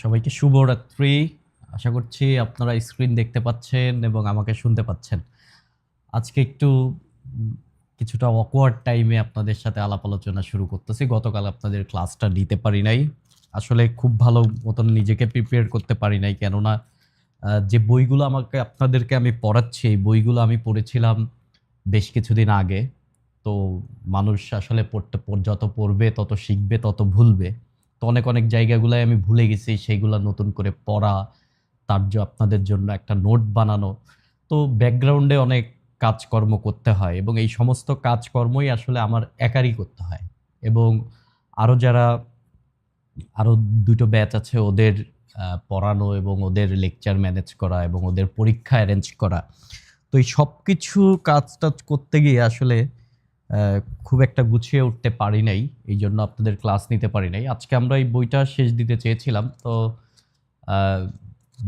সবাইকে শুভরাত্রি। আশা করছি আপনারা স্ক্রিন দেখতে পাচ্ছেন এবং আমাকে শুনতে পাচ্ছেন। আজকে একটু উম, কিছুটা অকওয়ার্ড টাইমে আপনাদের সাথে আলাপ আলোচনা শুরু করতেছি। গতকাল আপনাদের ক্লাসটা নিতে পারি নাই। আসলে খুব ভালো মতন নিজেকে প্রিপেয়ার করতে পারি নাই, কেননা যে বইগুলো আপনাদেরকে আমি পড়াচ্ছি, এই বইগুলো আমি পড়েছিলাম বেশ কিছুদিন আগে। তো মানুষ আসলে যত পড়বে তত শিখবে তত ভুলবে। তো অনেক অনেক জায়গাগুলোয় আমি ভুলে গেছি, সেইগুলো নতুন করে পড়া, আপনাদের জন্য একটা নোট বানানো। তো ব্যাকগ্রাউন্ডে অনেক কাজকর্ম করতে হয় এবং এই সমস্ত কাজকর্মই আসলে আমার একারই করতে হয়। এবং আরও যারা আরও দুটো ব্যাচ আছে, ওদের পড়ানো এবং ওদের লেকচার ম্যানেজ করা এবং ওদের পরীক্ষা অ্যারেঞ্জ করা। তো এই সব কিছু কাজ টাজ করতে গিয়ে আসলে খুব একটা গুছিয়ে উঠতে পারি নাই। এই জন্য আপনাদের ক্লাস নিতে পারি নাই। আজকে আমরা এই বইটা শেষ দিতে চেয়েছিলাম, তো আহ,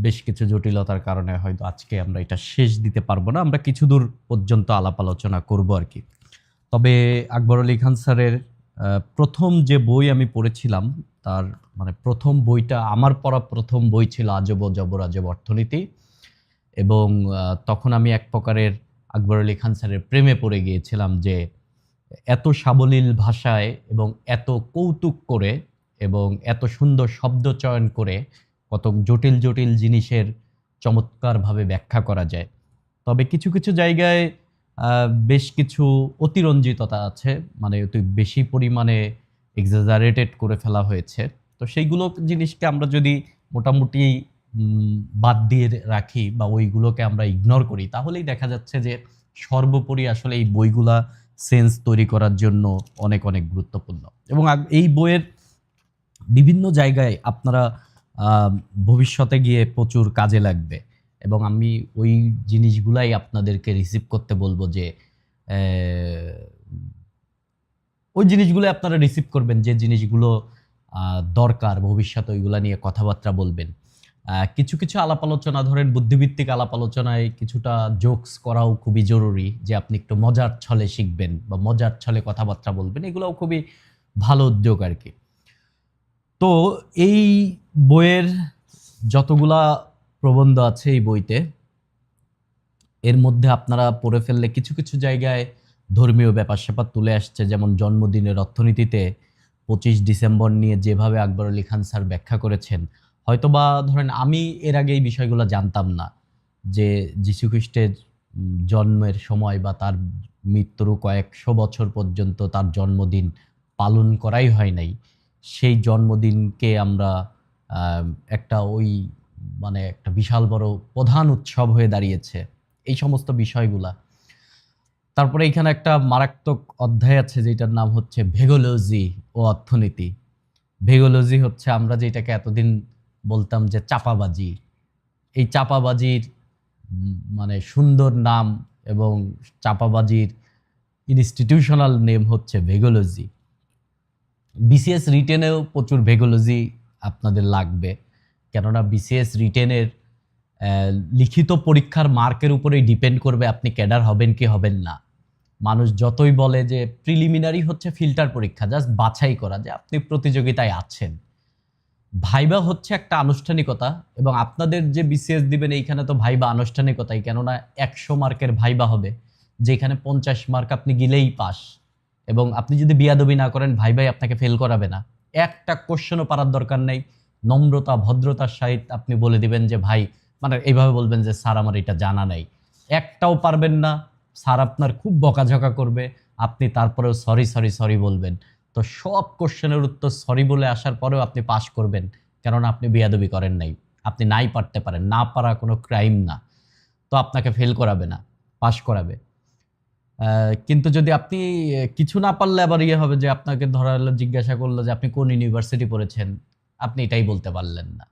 বেশ কিছু জটিলতার কারণে হয়তো আজকে আমরা এটা শেষ দিতে পারবো না। আমরা কিছু দূর পর্যন্ত আলাপ আলোচনা করবো আর কি। তবে আকবর আলী খান স্যারের প্রথম যে বই আমি পড়েছিলাম, তার মানে প্রথম বইটা আমার পড়া প্রথম বই ছিল আজব জবর আজব অর্থনীতি। এবং তখন আমি এক প্রকারের আকবর আলী খান স্যারের প্রেমে পড়ে গিয়েছিলাম, যে এত সাবলীল ভাষায় এবং এত কৌতুক করে এবং এত সুন্দর শব্দ চয়ন করে কত জটিল জটিল জিনিসের চমৎকারভাবে ব্যাখ্যা করা যায়। তবে কিছু কিছু জায়গায় বেশ কিছু অতিরঞ্জিততা আছে, মানে অতি বেশি পরিমাণে এক্সাজারেটেড করে ফেলা হয়েছে। তো সেইগুলো জিনিসকে আমরা যদি মোটামুটি বাদ দিয়ে রাখি বা ওইগুলোকে আমরা ইগনোর করি, তাহলেই দেখা যাচ্ছে যে সর্বোপরি আসলে এই বইগুলা সেন্স তৈরি করার জন্য অনেক অনেক গুরুত্বপূর্ণ। এবং এই বইয়ের বিভিন্ন জায়গায় আপনারা ভবিষ্যতে গিয়ে প্রচুর কাজে লাগবে। এবং আমি ওই জিনিসগুলাই আপনাদেরকে রিসিভ করতে বলবো, যে ওই জিনিসগুলো আপনারা রিসিভ করবেন, যে জিনিসগুলো দরকার ভবিষ্যতে, ওইগুলো নিয়ে কথাবার্তা বলবেন। কিছু কিছু আলাপ আলোচনা, ধরেন বুদ্ধিভিত্তিক আলাপ আলোচনায় কিছুটা জোকস করাও খুবই জরুরি, যে আপনি একটু মজার ছলে শিখবেন বা মজার ছলে কথাবার্তা বলবেন, এগুলোও খুবই ভালো উদ্যোগ আর কি। তো এই বইয়ের যতগুলা প্রবন্ধ আছে এই বইতে, এর মধ্যে আপনারা পড়ে ফেললে কিছু কিছু জায়গায় ধর্মীয় ব্যাপার স্যাপার তুলে আসছে। যেমন জন্মদিনের অর্থনীতিতে 25 ডিসেম্বর নিয়ে যেভাবে আকবর আলী খান স্যার ব্যাখ্যা করেছেন, হয়তোবা ধরেন আমি এর আগে এই বিষয়গুলো জানতাম না, যে যীশুখ্রিস্টের জন্মের সময় বা তার মৃত্যুরও কয়েকশো বছর পর্যন্ত তার জন্মদিন পালন করাই হয় নাই। সেই জন্মদিনকে আমরা আহ, একটা ওই মানে একটা বিশাল বড় প্রধান উৎসব হয়ে দাঁড়িয়েছে, এই সমস্ত বিষয়গুলা। তারপরে এখানে একটা মারাত্মক অধ্যায় আছে যেটার নাম হচ্ছে ভেগোলজি ও অর্থনীতি। ভেগোলজি হচ্ছে আমরা যেটাকে এতদিন বলতাম যে চাপাবাজি। এই চাপাবাজির মানে সুন্দর নাম এবং চাপাবাজির ইনস্টিটিউশনাল নেম হচ্ছে ভেগোলজি। বিসিএস রিটেনেও প্রচুর ভেগোলজি আপনাদের লাগবে, কেননা বিসিএস রিটেনের লিখিত পরীক্ষার মার্কের উপরেই ডিপেন্ড করবে আপনি ক্যাডার হবেন কি হবেন না। মানুষ যতই বলে যে প্রিলিমিনারি হচ্ছে ফিল্টার পরীক্ষা, জাস্ট বাছাই করা যে আপনি প্রতিযোগিতায় আছেন, ভাইবা হচ্ছে একটা আনুষ্ঠানিকতা। এবং আপনাদের যে বিসিএস দিবেন এইখানে তো ভাইবা আনুষ্ঠানিকতাই, কেননা 100 মার্কের ভাইবা হবে, যেখানে 50 মার্ক আপনি গিলেই পাস। এবং আপনি যদি বিয়াদবি না করেন, ভাইবাই আপনাকে ফেল করাবে না। একটা কোশ্চেনও পারার দরকার নেই, নম্রতা ভদ্রতার সহিত আপনি বলে দিবেন যে ভাই, মানে এইভাবে বলবেন যে স্যার আমার এটা জানা নাই। একটাও পারবেন না, স্যার আপনার খুব বকাঝকা করবে, আপনি তারপরেও সরি সরি সরি বলবেন। তো সব কোশ্চেনের উত্তর সরি বলে আসার পরেও আপনি পাস করবেন, কেননা আপনি বেয়াদবি করেন নাই। আপনি নাই পারতে পারেন, না পারা কোনো ক্রাইম না। তো আপনাকে ফেল করাবে না, পাস করাবে। কিন্তু যদি আপনি কিছু না পারলে আবার ইয়ে হবে, যে আপনাকে ধরা হলো, জিজ্ঞাসা করলো যে আপনি কোন ইউনিভার্সিটি পড়েছেন, আপনি এটাই বলতে পারলেন না।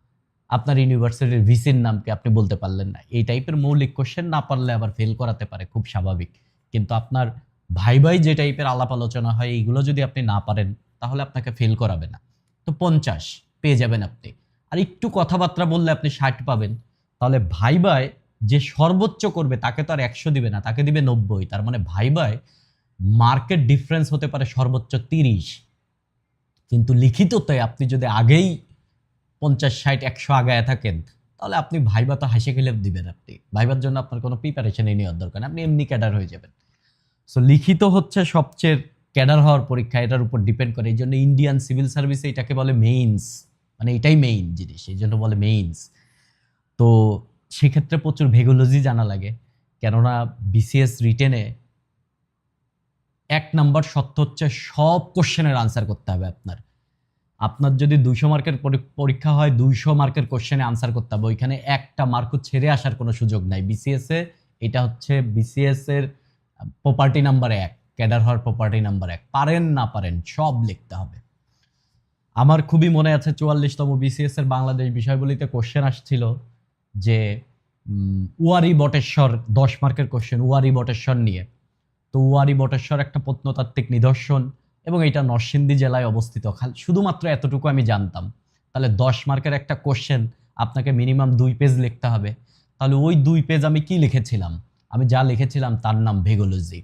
আপনার ইউনিভার্সিটির ভিসির নাম কি, আপনি বলতে পারলেন না। এই টাইপের মৌলিক কোশ্চেন না পারলে আবার ফেল করাতে পারে, খুব স্বাভাবিক। কিন্তু আপনার ভাই ভাই যে টাইপের আলাপ আলোচনা হয়, এইগুলো যদি আপনি না পারেন, তাহলে আপনাকে ফেল করাবে না। তো 50 পেয়ে যাবেন আপনি। আর একটু কথাবার্তা বললে আপনি 60 পাবেন। তাহলে ভাইবায় যে সর্বোচ্চ করবে তাকে তো আর 100 দিবে না, তাকে দিবে 90। তার মানে ভাইবায় মার্কেট ডিফারেন্স হতে পারে সর্বোচ্চ 30। কিন্তু লিখিততে আপনি যদি আগেই 50, 60, 100 আগায় থাকেন, তাহলে আপনি ভাইবা তো হাসি খেলে দিবেন। আপনি ভাইবার জন্য আপনার কোনো প্রিপারেশনই নেওয়ার দরকার নেই, আপনি এমনি ক্যাডার হয়ে যাবেন। সো লিখিত হচ্ছে সবচেয়ে ক্যাডার হওয়ার পরীক্ষা, এটার উপর ডিপেন্ড করে। এই জন্য ইন্ডিয়ান সিভিল সার্ভিসে এটাকে বলে মেইনস, মানে এটাই মেইন জিনিস, এই জন্য বলে মেইনস। তো সেক্ষেত্রে প্রচুর ভেগোলজি জানা লাগে, কেননা বিসিএস রিটেনে 1 নাম্বার সত্য হচ্ছে সব কোশ্চেনের আনসার করতে হবে আপনার। আপনার যদি 200 মার্কের পরীক্ষা হয়, 200 মার্কের কোশ্চেনে আনসার করতে হবে, ওইখানে একটা মার্কও ছেড়ে আসার কোনো সুযোগ নাই বিসিএস এ। এটা হচ্ছে বিসিএস এর প্রপার্টি নাম্বার 1, ক্যাডার হওয়ার প্রপার্টি নাম্বার 1। পারেন না পারেন সব লিখতে হবে। আমার খুবই মনে আছে 44তম বিসিএস এর বাংলাদেশ বিষয়বলিতে কোশ্চেন আসছিল যে ওয়ারি বটেশ্বর 10 মার্কের কোশ্চেন ওয়ারি বটেশ্বর নিয়ে। তো ওয়ারি বটেশ্বর একটা প্রত্নতাত্ত্বিক নিদর্শন এবং এটা নরসিংদী জেলায় অবস্থিত। শুধুমাত্র এতটুকু আমি জানতাম। তাহলে 10 মার্কের একটা কোশ্চেন আপনাকে মিনিমাম 2 পেজ লিখতে হবে। তাহলে ওই 2 পেজ আমি কি লিখেছিলাম? আমি যা লিখেছিলাম তার নাম ভেগোলজি।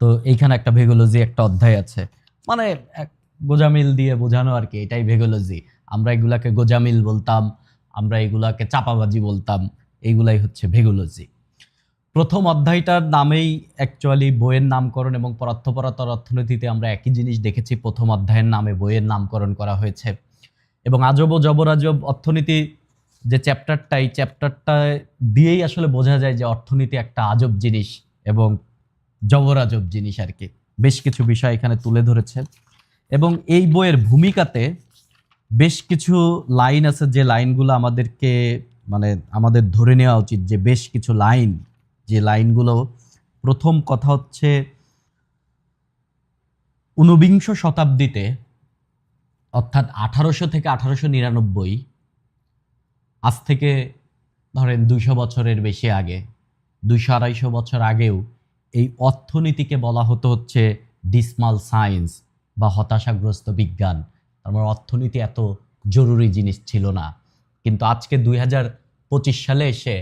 তো এইখানে একটা ভেগোলজি একটা অধ্যায় আছে, মানে গোজামিল দিয়ে বোঝানো আর কি, এটাই ভেগোলজি। আমরা এগুলাকে গোজামিল বলতাম, আমরা এগুলাকে চাপাবাজি বলতাম, এইগুলাই হচ্ছে ভেগোলজি। প্রথম অধ্যায়টার নামেই অ্যাকচুয়ালি বইয়ের নামকরণ এবং পদার্থপরতার অর্থনীতিতে আমরা একই জিনিস দেখেছি, প্রথম অধ্যায়ের নামে বইয়ের নামকরণ করা হয়েছে। এবং আজব ও জবরাজব অর্থনীতি যে চ্যাপ্টারটা, এই চ্যাপ্টারটা দিয়েই আসলে বোঝা যায় যে অর্থনীতি একটা আজব জিনিস এবং জবরাজব জিনিস আর কি। বেশ কিছু বিষয় এখানে তুলে ধরেছে এবং এই বইয়ের ভূমিকাতে বেশ কিছু লাইন আছে, যে লাইনগুলো আমাদেরকে মানে আমাদের ধরে নেওয়া উচিত, যে বেশ কিছু লাইন, যে লাইনগুলো প্রথম কথা হচ্ছে 19বিংশ শতাব্দীতে অর্থাৎ 1800 থেকে 1899, আজ থেকে ধরেন 200 বছরের বেশি আগে, 200-250 বছর আগেও এই অর্থনীতিকে বলা হতো হচ্ছে ডিসমাল সায়েন্স বা হতাশাগ্রস্ত বিজ্ঞান। আমার অর্থনীতি এত জরুরি জিনিস ছিল না। কিন্তু আজকে 2025 সালে এসে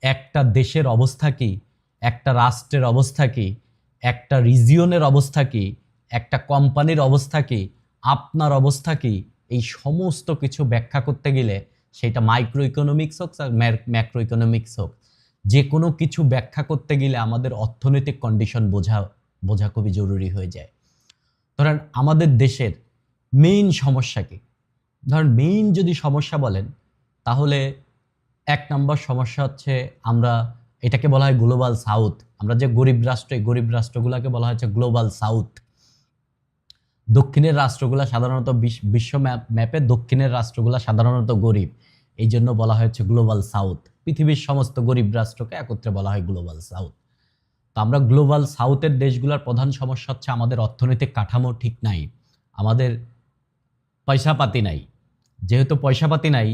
একটা দেশের অবস্থা কি, একটা রাষ্ট্রের অবস্থা কি, একটা রিজিয়নের অবস্থা কি, একটা কোম্পানির অবস্থা কি, আপনার অবস্থা কি, এই সমস্ত কিছু ব্যাখ্যা করতে গেলে সেটা মাইক্রো ইকোনমিক্স হোক আর ম্যাক্রো ইকোনমিক্স হোক, যে কোনো কিছু ব্যাখ্যা করতে গেলে আমাদের অর্থনৈতিক কন্ডিশন বোঝা খুবই জরুরি হয়ে যায়। ধরেন আমাদের দেশের মেইন সমস্যা কি? ধরেন মেইন যদি সমস্যা বলেন, তাহলে 1 নম্বর সমস্যা হচ্ছে আমরা এটাকে বলা হয় গ্লোবাল সাউথ। আমরা যে গরিব রাষ্ট্র, এই গরিব রাষ্ট্রগুলোকে বলা হচ্ছে গ্লোবাল সাউথ। দক্ষিণের রাষ্ট্রগুলো সাধারণত বিশ্ব ম্যাপে দক্ষিণের রাষ্ট্রগুলো সাধারণত গরিব, এই জন্য বলা হয়েছে গ্লোবাল সাউথ। পৃথিবীর সমস্ত গরিব রাষ্ট্রকে একত্রে বলা হয় গ্লোবাল সাউথ। তো আমরা গ্লোবাল সাউথের দেশগুলোর প্রধান সমস্যা হচ্ছে আমাদের অর্থনৈতিক কাঠামো ঠিক নাই, আমাদের পয়সাপাতি নাই। যেহেতু পয়সাপাতি নাই,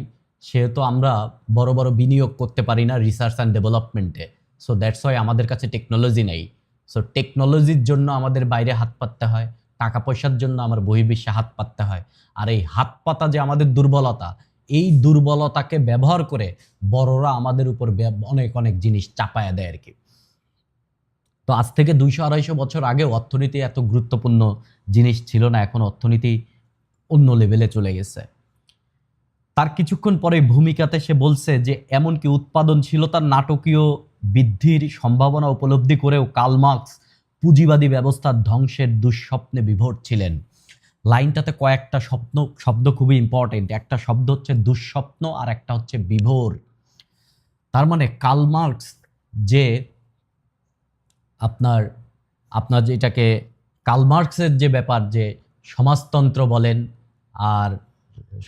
সেহেতু আমরা বড় বড় বিনিয়োগ করতে পারি না রিসার্চ অ্যান্ড ডেভেলপমেন্টে। সো দ্যাটস ওয়াই আমাদের কাছে টেকনোলজি নেই। সো টেকনোলজির জন্য আমাদের বাইরে হাত পাততে হয়, টাকা পয়সার জন্য আমার বহির্বিশ্বে হাত পাততে হয়। আর এই হাত পাতা যে আমাদের দুর্বলতা, এই দুর্বলতাকে ব্যবহার করে বড়রা আমাদের উপর অনেক অনেক জিনিস চাপায়া দেয় আর কি। তো আজ থেকে 200-250 বছর আগে অর্থনীতি এত গুরুত্বপূর্ণ জিনিস ছিল না, এখন অর্থনীতি অন্য লেভেলে চলে গেছে। তার কিছুক্ষণ পরে ভূমিকাতে সে বলছে যে এমনকি উৎপাদনশীলতার নাটকীয় বৃদ্ধির সম্ভাবনা উপলব্ধি করেও কার্ল মার্কস পুঁজিবাদী ব্যবস্থার ধ্বংসের দুঃস্বপ্নে বিভোর ছিলেন। লাইনটাতে কয়েকটা শব্দ খুবই ইম্পর্টেন্ট। একটা শব্দ হচ্ছে দুঃস্বপ্ন আর একটা হচ্ছে বিভোর। তার মানে কার্ল মার্কস যে আপনার যেটাকে কার্ল মার্কসের যে ব্যাপার, যে সমাজতন্ত্র বলেন আর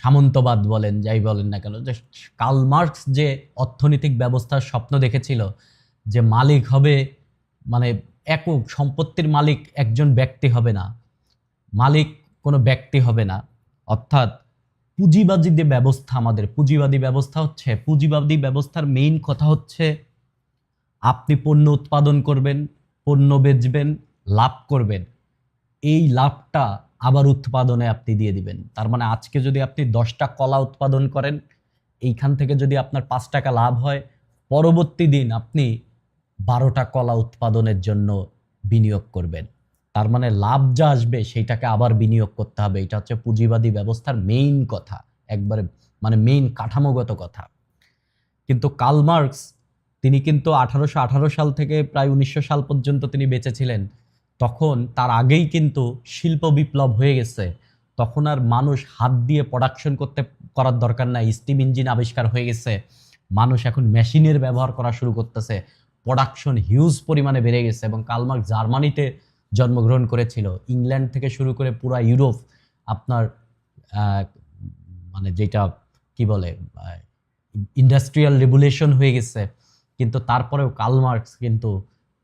সামন্তবাদ বলেন, যাই বলেন না কেন, যে কার্ল মার্কস যে অর্থনৈতিক ব্যবস্থার স্বপ্ন দেখেছিল, যে মালিক হবে মানে একক সম্পত্তির মালিক একজন ব্যক্তি হবে না, মালিক কোনো ব্যক্তি হবে না, অর্থাৎ পুঁজিবাদী যে ব্যবস্থা, আমাদের পুঁজিবাদী ব্যবস্থা হচ্ছে, পুঁজিবাদী ব্যবস্থার মেইন কথা হচ্ছে আপনি পণ্য উৎপাদন করবেন, পণ্য বেচবেন, লাভ করবেন, এই লাভটা আবার উৎপাদনে আপনি দিয়ে দিবেন। তার মানে আজকে যদি আপনি 10টা কলা উৎপাদন করেন, এইখান থেকে যদি আপনার 5 টাকা লাভ হয়, পরবর্তী দিন আপনি 12টা কলা উৎপাদনের জন্য বিনিয়োগ করবেন। তার মানে লাভ যা আসবে সেইটাকে আবার বিনিয়োগ করতে হবে। এটা হচ্ছে পুঁজিবাদী ব্যবস্থার মেইন কথা একবারে মানে মেইন কাঠামোগত কথা। কিন্তু কার্ল মার্কস তিনি কিন্তু 1818 সাল থেকে প্রায় 1900 সাল পর্যন্ত তিনি বেঁচে ছিলেন। তখন তার আগেই কিন্তু শিল্প বিপ্লব হয়ে গেছে। তখন আর মানুষ হাত দিয়ে প্রোডাকশন করার দরকার নাই, স্টিম ইঞ্জিন আবিষ্কার হয়ে গেছে। মানুষ এখন মেশিনের ব্যবহার করা শুরু করতেছে, প্রোডাকশন হিউজ পরিমাণে বেড়ে গেছে। এবং কার্ল মার্কস জার্মানিতে জন্মগ্রহণ করেছিল। ইংল্যান্ড থেকে শুরু করে পুরা ইউরোপ আপনার মানে যেটা কি বলে ইন্ডাস্ট্রিয়াল রেভলিউশন হয়ে গেছে। কিন্তু তারপরেও কার্ল মার্কস কিন্তু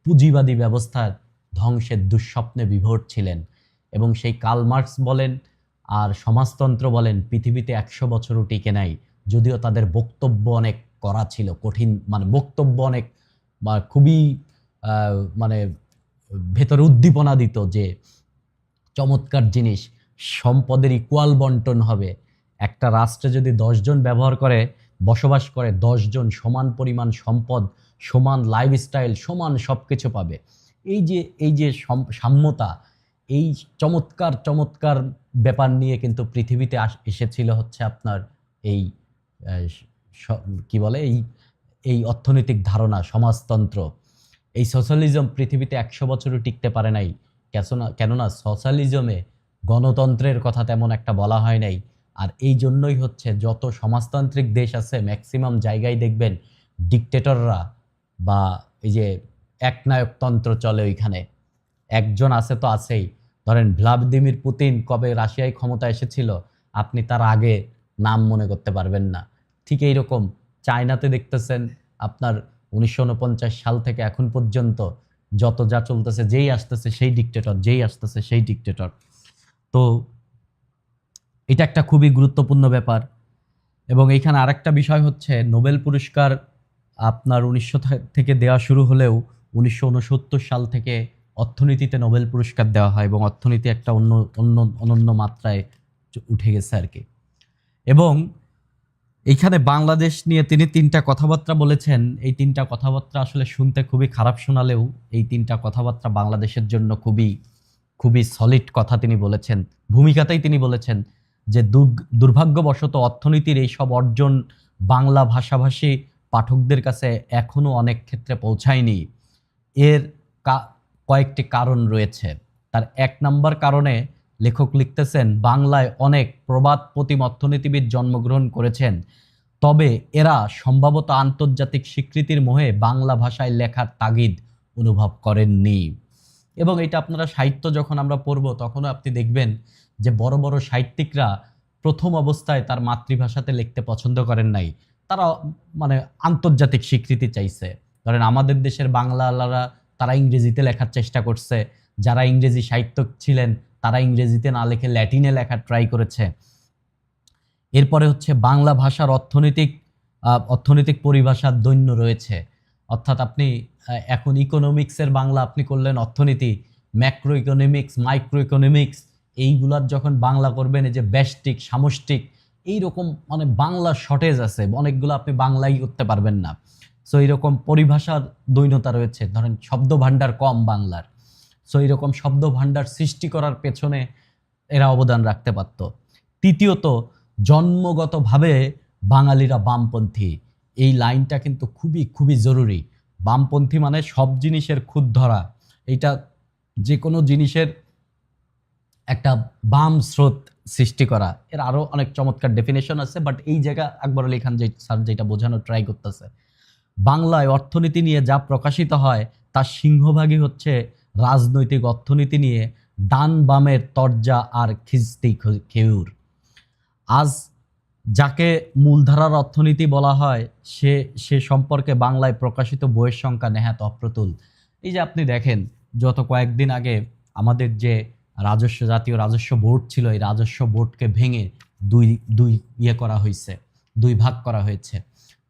পুঁজিবাদী ব্যবস্থার ধ্বংসের দুঃস্বপ্নে বিভোর ছিলেন। এবং সেই কার্ল মার্কস বলেন আর সমাজতন্ত্র বলেন পৃথিবীতে 100 বছরও টিকে নাই, যদিও তাদের বক্তব্য অনেক কড়া ছিল, কঠিন, মানে বক্তব্য অনেক খুবই মানে ভেতরে উদ্দীপনা দিত যে চমৎকার জিনিস, সম্পদের ইকুয়াল বন্টন হবে। একটা রাষ্ট্রে যদি 10 জন বসবাস করে 10 জন সমান পরিমাণ সম্পদ, সমান লাইফস্টাইল, সমান সব কিছু পাবে। এই যে সাম্যতা, এই চমৎকার চমৎকার ব্যাপার নিয়ে কিন্তু পৃথিবীতে এসেছিল হচ্ছে আপনার এই কি বলে এই অর্থনৈতিক ধারণা, সমাজতন্ত্র। এই সোশ্যালিজম পৃথিবীতে 100 বছরও টিকতে পারে নাই। কেননা সোশ্যালিজমে গণতন্ত্রের কথা তেমন একটা বলা হয় নাই। আর এই জন্যই হচ্ছে যত সমাজতান্ত্রিক দেশ আছে ম্যাক্সিমাম জায়গায় দেখবেন ডিকটেটররা বা এই যে একনায়কতন্ত্র চলে, ওইখানে একজন আছে তো আছেই। ধরেন ভ্লাদিমির পুতিন কবে রাশিয়ায় ক্ষমতা এসেছিল আপনি তার আগে নাম মনে করতে পারবেন না। ঠিক এইরকম চায়নাতে দেখতেছেন আপনার 1949 সাল থেকে এখন পর্যন্ত যত যা চলতেছে, যেই আসতেছে সেই ডিকটেটর, যেই আসতেছে সেই ডিকটেটর। তো এটা একটা খুবই গুরুত্বপূর্ণ ব্যাপার। এবং এইখানে আরেকটা বিষয় হচ্ছে নোবেল পুরস্কার আপনার 1900 থেকে দেওয়া শুরু হলেও 1969 সাল থেকে অর্থনীতিতে নোবেল পুরস্কার দেওয়া হয় এবং অর্থনীতি একটা অনন্য মাত্রায় উঠে গেছে আর কি। এবং এইখানে বাংলাদেশ নিয়ে তিনি 3টা কথাবার্তা বলেছেন। এই 3টা কথাবার্তা আসলে শুনতে খুবই খারাপ শোনালেও এই 3টা কথাবার্তা বাংলাদেশের জন্য খুবই খুবই সলিড কথা তিনি বলেছেন। ভূমিকাতেই তিনি বলেছেন যে দুর্ভাগ্যবশত অর্থনীতির এইসব অর্জন বাংলা ভাষাভাষী পাঠকদের কাছে এখনো অনেক ক্ষেত্রে পৌঁছায়নি। এর কয়েকটি কারণ রয়েছে। তার 1 নম্বর কারণে লেখক লিখতেছেন, বাংলায় অনেক প্রবাদপ্রতিম অর্থনীতিবিদ জন্মগ্রহণ করেছেন, তবে এরা সম্ভবত আন্তর্জাতিক স্বীকৃতির মোহে বাংলা ভাষায় লেখার তাগিদ অনুভব করেননি। এবং এটা আপনারা সাহিত্য যখন আমরা পড়ব তখনও আপনি দেখবেন যে বড় বড় সাহিত্যিকরা প্রথম অবস্থায় তার মাতৃভাষাতে লিখতে পছন্দ করেন নাই, তারা মানে আন্তর্জাতিক স্বীকৃতি চাইছে। ধরেন আমাদের দেশের বাংলাওয়ালারা তারা ইংরেজিতে লেখার চেষ্টা করছে, যারা ইংরেজি সাহিত্যিক ছিলেন তারা ইংরেজিতে না লিখে ল্যাটিনে লেখার ট্রাই করেছে। এরপরে হচ্ছে বাংলা ভাষার অর্থনৈতিক পরিভাষার দৈন্য রয়েছে। অর্থাৎ আপনি এখন ইকোনমিক্সের বাংলা আপনি করলেন অর্থনীতি, ম্যাক্রো ইকোনমিক্স, মাইক্রো ইকোনমিক্স, এইগুলার যখন বাংলা করবেন এই যে ব্যষ্টিক, সামষ্টিক, এইরকম মানে বাংলা শর্টেজ আছে, অনেকগুলো আপনি বাংলাই করতে পারবেন না। সো এইরকম পরিভাষার দৈন্যতা রয়েছে। ধরেন শব্দ ভাণ্ডার কম বাংলার, সো এইরকম শব্দ ভাণ্ডার সৃষ্টি করার পেছনে এরা অবদান রাখতে পারত। তৃতীয়ত, জন্মগতভাবে বাঙালিরা বামপন্থী। এই লাইনটা কিন্তু খুবই খুবই জরুরি। বামপন্থী মানে সব জিনিসের খুঁত ধরা, এইটা যে কোনো জিনিসের একটা বাম স্রোত সৃষ্টি করা। এর আরও অনেক চমৎকার ডেফিনেশন আছে, বাট এই জায়গা আকবর আলী খান স্যার যেটা বোঝানোর ট্রাই করতেছে, বাংলায় অর্থনীতি নিয়ে যা প্রকাশিত হয় তার সিংহভাগই হচ্ছে রাজনৈতিক অর্থনীতি নিয়ে ডান বামের তরজা আর খিস্তি খেউর। আজ যাকে মূলধারার অর্থনীতি বলা হয় সে সম্পর্কে বাংলায় প্রকাশিত বইয়ের সংখ্যা নেহাত অপ্রতুল। এই যে আপনি দেখেন যত কয়েকদিন আগে আমাদের যে জাতীয় রাজস্ব বোর্ড ছিল, এই রাজস্ব বোর্ডকে ভেঙে দুই ভাগ করা হয়েছে।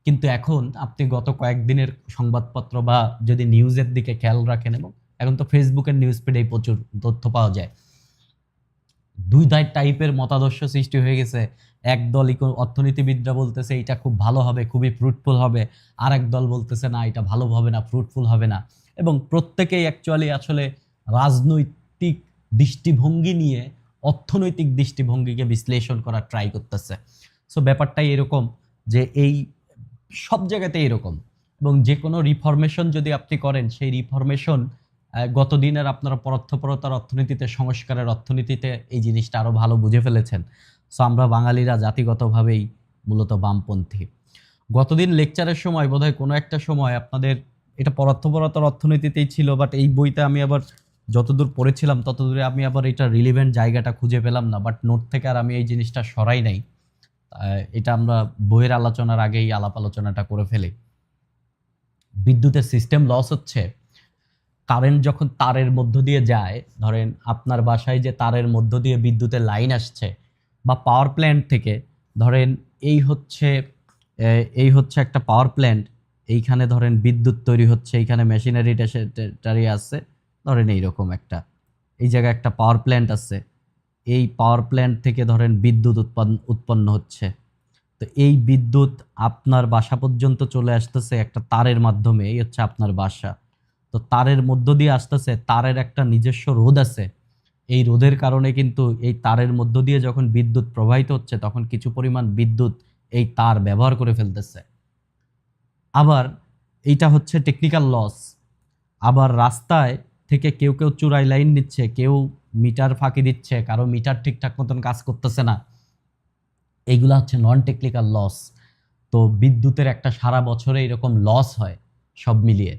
কিন্তু এখন আপনি গত কয়েকদিনের সংবাদপত্র বা যদি নিউজের দিকে খেয়াল রাখেন, এবং এখন তো ফেসবুকের নিউজ ফিডেই প্রচুর তথ্য পাওয়া যায়, দুই টাইপের মতাদর্শ সৃষ্টি হয়ে গেছে। এক দল অর্থনীতিবিদরা বলতেছে এটা খুব ভালো হবে, খুবই ফ্রুটফুল হবে, আর এক দল বলতেছে না এটা ভালো হবে না, ফ্রুটফুল হবে না। এবং প্রত্যেকেই অ্যাকচুয়ালি আসলে রাজনৈতিক দৃষ্টিভঙ্গি নিয়ে অর্থনৈতিক দৃষ্টিভঙ্গিকে বিশ্লেষণ করার ট্রাই করতেছে। সো ব্যাপারটাই এরকম যে এই সব জায়গাতে এরকম, এবং যে কোনো রিফরমেশন যদি আপনি করেন, সেই রিফরমেশন গতদিনের আপনারা পরোক্ষপরতার অর্থনীতিতে, সংস্কারের অর্থনীতিতে এই জিনিসটা আরও ভালো বুঝে ফেলেছেন। সো আমরা বাঙালিরা জাতিগতভাবেই মূলত বামপন্থী। গতদিন লেকচারের সময় বোধহয় কোনো একটা সময় আপনাদের এটা পরোক্ষপরতার অর্থনীতিতেই ছিল, বাট এই বইতে আমি আবার যতদূর পড়েছিলাম ততদূরে আমি আবার এটা রিলিভেন্ট জায়গাটা খুঁজে পেলাম না, বাট নোট থেকে আর আমি এই জিনিসটা সরাই নাই। এটা আমরা বইয়ের আলোচনার আগেই আলাপ আলোচনাটা করে ফেলি। বিদ্যুতের সিস্টেম লস হচ্ছে কারেন্ট যখন তারের মধ্য দিয়ে যায়, ধরেন আপনার বাসায় যে তারের মধ্য দিয়ে বিদ্যুতের লাইন আসছে, বা পাওয়ার প্ল্যান্ট থেকে, ধরেন এই হচ্ছে একটা পাওয়ার প্ল্যান্ট, এইখানে ধরেন বিদ্যুৎ তৈরি হচ্ছে, এইখানে মেশিনারি আছে, ধরেন এইরকম একটা, এই জায়গায় একটা পাওয়ার প্ল্যান্ট আছে, এই পাওয়ার প্ল্যান্ট থেকে ধরেন বিদ্যুৎ উৎপন্ন হচ্ছে। তো এই বিদ্যুৎ আপনার বাসা পর্যন্ত চলে আসতেছে একটা তারের মাধ্যমে, এই হচ্ছে আপনার বাসা। তো তারের মধ্য দিয়ে আসতেছে, তারের একটা নিজস্ব রোধ আছে, এই রোধের কারণে কিন্তু এই তারের মধ্য দিয়ে যখন বিদ্যুৎ প্রবাহিত হচ্ছে তখন কিছু পরিমাণ বিদ্যুৎ এই তার ব্যবহার করে ফেলতেছে। আবার এইটা হচ্ছে টেকনিক্যাল লস। আবার রাস্তায় থেকে কেউ কেউ চূড়াই লাইন নিচ্ছে, কেউ মিটার ফাঁকি দিচ্ছে, কারো মিটার ঠিকঠাক মতন কাজ করতেছে না, এইগুলো হচ্ছে নন টেকনিক্যাল লস। তো বিদ্যুতের একটা সারা বছরে এরকম লস হয় সব মিলিয়ে।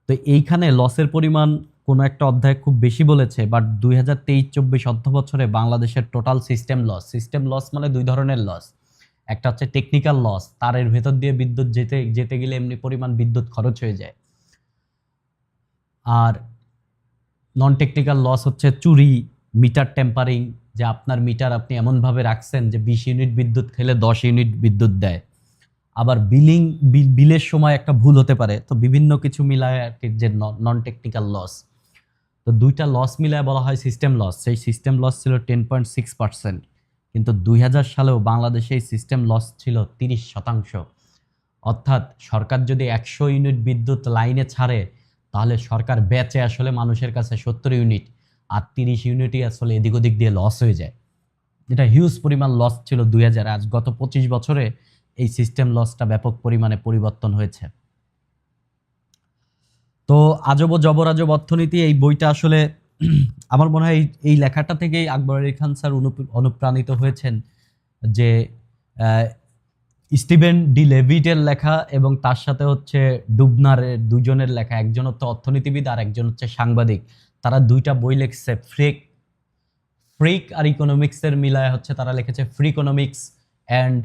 তো এইখানে লসের পরিমাণ কোনো একটা অধ্যায় খুব বেশি বলেছে, বাট 2023-24 অর্থ বছরে বাংলাদেশের টোটাল সিস্টেম লস মানে দুই ধরনের লস। একটা হচ্ছে টেকনিক্যাল লস, তারের ভেতর দিয়ে বিদ্যুৎ যেতে গেলে এমনি পরিমাণ বিদ্যুৎ খরচ হয়ে যায়। আর নন টেকনিক্যাল লস হচ্ছে চুরি, মিটার টেম্পারিং, যে আপনার মিটার আপনি এমনভাবে রাখছেন যে 20 ইউনিট বিদ্যুৎ খেলে 10 ইউনিট বিদ্যুৎ দেয়। আবার বিলের সময় একটা ভুল হতে পারে। তো বিভিন্ন কিছু মিলায় আর কি, যে নন টেকনিক্যাল লস। তো দুইটা লস মিলায় বলা হয় সিস্টেম লস। সেই সিস্টেম লস ছিল 10.6%, কিন্তু 2000 সালেও বাংলাদেশে এই সিস্টেম লস ছিল 30%। অর্থাৎ সরকার যদি 100 ইউনিট বিদ্যুৎ লাইনে ছাড়ে, তাহলে সরকার বেচে আসলে মানুষের কাছে 70 ইউনিট, আর 30 ইউনিটই আসলে এদিক ওদিক দিয়ে লস হয়ে যায়। এটা হিউজ পরিমাণ লস ছিল 2000। আজ গত 25 বছরে এই সিস্টেম লসটা ব্যাপক পরিমাণে পরিবর্তন হয়েছে। তো আজব ও জবর আজব অর্থনীতি, এই বইটা আসলে আমার মনে হয় এই লেখাটা থেকেই আকবর আলী খান স্যার অনুপ্রাণিত হয়েছেন, যে স্টিভেন ডি লেভিটের লেখা এবং তার সাথে হচ্ছে ডুবনারের, দুজনের লেখা, একজন হচ্ছে অর্থনীতিবিদ আর একজন হচ্ছে সাংবাদিক। তারা দুইটা বই লিখছে, ফ্রিক আর ইকোনমিক্সের মিলায় হচ্ছে তারা লিখেছে ফ্রিকোনমিক্স অ্যান্ড,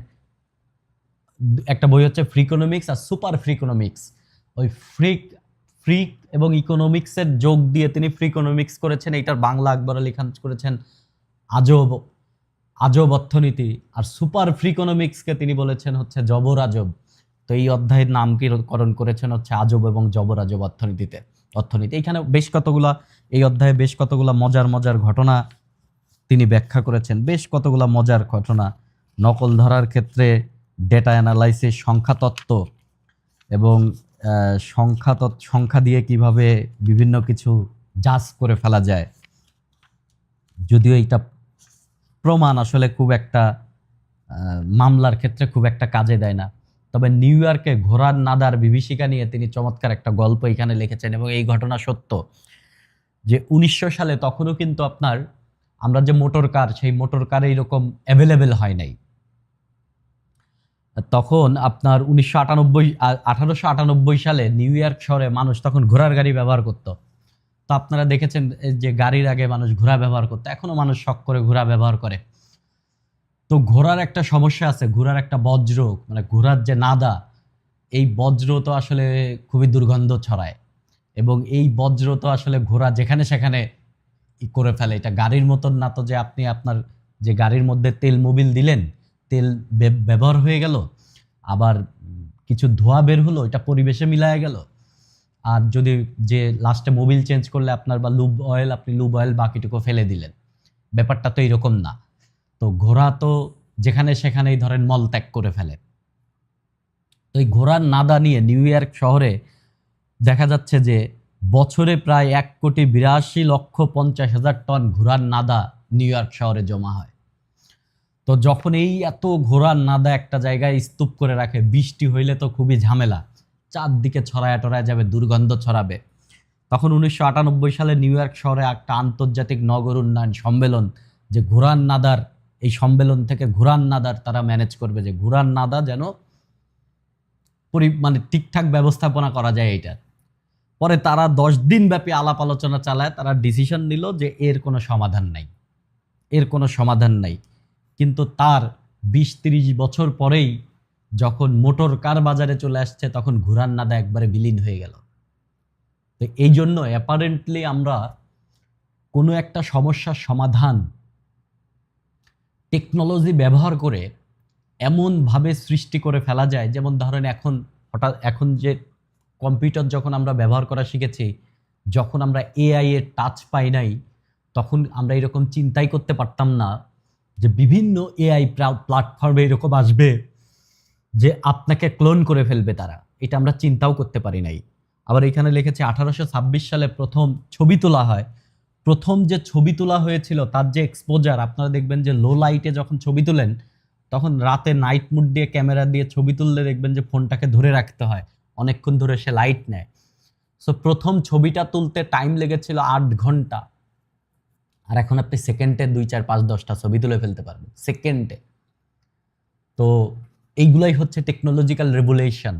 একটা বই হচ্ছে ফ্রিকোনমিক্স আর সুপার ফ্রিকোনমিক্স। ওই ফ্রিক এবং ইকোনমিক্সের যোগ দিয়ে তিনি ফ্রিকোনমিক্স করেছেন, এইটার বাংলা আকবর আলী খান করেছেন আজব অর্থনীতি, আর সুপার ফ্রিকোনমিক্সকে তিনি বলেছেন হচ্ছে জবর আজব। তো এই অধ্যায়ের নামকরণ করেছেন হচ্ছে আজব এবং জবর আজব অর্থনীতি। এইখানে এই অধ্যায়ে বেশ কতগুলা মজার ঘটনা তিনি ব্যাখ্যা করেছেন, বেশ কতগুলা মজার ঘটনা। নকল ধরার ক্ষেত্রে ডেটা অ্যানালাইসিস, সংখ্যাতত্ত্ব, এবং সংখ্যা দিয়ে কিভাবে বিভিন্ন কিছু জাজ করে ফেলা যায়। যদিও এইটা প্রমাণ আসলে খুব একটা মামলার ক্ষেত্রে খুব একটা কাজে দেয় না, তবে নিউ ইয়র্কে ঘোড়ার নাদার বিভীষিকা নিয়ে তিনি চমৎকার একটা গল্প এখানে লিখেছেন, এবং এই ঘটনা সত্য যে 1900 সালে তখনও কিন্তু আমরা যে মোটর কার, সেই মোটর কার এইরকম অ্যাভেলেবেল হয় নাই। তখন আপনার 1898 সালে নিউ ইয়র্ক শহরে মানুষ তখন ঘোড়ার গাড়ি ব্যবহার করত। তো আপনারা দেখেছেন যে গাড়ির আগে মানুষ ঘোড়া ব্যবহার করতো, এখনো মানুষ শখ করে ঘোড়া ব্যবহার করে। তো ঘোড়ার একটা সমস্যা আছে, ঘোড়ার একটা বজ্র, মানে ঘোড়ার যে নাদা, এই বজ্র তো আসলে খুবই দুর্গন্ধ ছড়ায়, এবং এই বজ্র তো আসলে ঘোড়া যেখানে সেখানে করে ফেলে। এটা গাড়ির মতন না তো যে আপনি আপনার যে গাড়ির মধ্যে তেল মোবিল দিলেন, তেল ব্যবহার হয়ে গেল, আবার কিছু ধোঁয়া বের হলো, এটা পরিবেশে মিলায় গেল। আর যদি যে লাস্টে মোবিল চেঞ্জ করলে আপনার বা আপনি লুব অয়েল বাকিটুকু ফেলে দিলেন, ব্যাপারটা তো এইরকম না। তো ঘোড়া তো যেখানে সেখানেই ধরেন মল ত্যাগ করে ফেলে। তো এই ঘোড়ার নাদা নিয়ে নিউ ইয়র্ক শহরে দেখা যাচ্ছে যে বছরে প্রায় 1,82,50,000 টন ঘোড়ার নাদা নিউ ইয়র্ক শহরে জমা হয়। তো তো যখন এই এত ঘোড়ার নাদা একটা জায়গায় স্তূপ করে রাখে, বৃষ্টি হইলে তো খুবই ঝামেলা, চারদিকে ছড়ায় টড়ায় যাবে, দুর্গন্ধ ছড়াবে। তখন 1998 সালে নিউ ইয়র্ক শহরে একটা আন্তর্জাতিক নগর উন্নয়ন সম্মেলন, যে ঘোড়ার নাদার, এই সম্মেলন থেকে ঘোড়ার নাদার তারা ম্যানেজ করবে, যে ঘোড়ার নাদা যেন মানে ঠিকঠাক ব্যবস্থাপনা করা যায় এইটার। পরে তারা 10 দিন ব্যাপী আলাপ আলোচনা চালায়, তারা ডিসিশন নিল যে এর কোনো সমাধান নাই, এর কোনো সমাধান নাই। কিন্তু তার 20-30 বছর পরেই যখন মোটর কার বাজারে চলে আসছে, তখন ঘোড়ার নাদা একবারে বিলীন হয়ে গেল। তো এই জন্য অ্যাপারেন্টলি আমরা কোনো একটা সমস্যার সমাধান টেকনোলজি ব্যবহার করে এমনভাবে সৃষ্টি করে ফেলা যায়, যেমন ধরেন এখন যে কম্পিউটার যখন আমরা ব্যবহার করা শিখেছি, যখন আমরা এআই এর টাচ পাই নাই, তখন আমরা এরকম চিন্তাই করতে পারতাম না যে বিভিন্ন এআই প্ল্যাটফর্মে এরকম আসবে যে আপনাকে ক্লোন করে ফেলবে তারা। এটা আমরা চিন্তাও করতে পারি নাই। আবার এখানে লিখেছে 1826 সালে প্রথম ছবি তোলা হয়। প্রথম যে ছবি তোলা হয়েছিল তার যে এক্সপোজার, আপনারা দেখবেন যে লো লাইটে যখন ছবি তোলেন, তখন রাতে নাইট মুড দিয়ে ক্যামেরা দিয়ে ছবি তুললে দেখবেন যে ফোনটাকে ধরে রাখতে হয়, অনেকক্ষণ ধরে সে লাইট নেয়। সো প্রথম ছবিটা তুলতে টাইম লেগেছিল 8 ঘন্টা, আর এখন আপনি সেকেন্ডে 2, 4, 5, 10টা ছবি তুলে ফেলতে পারবেন সেকেন্ডে। তো এইগুলাই হচ্ছে টেকনোলজিক্যাল রেভুলেশন।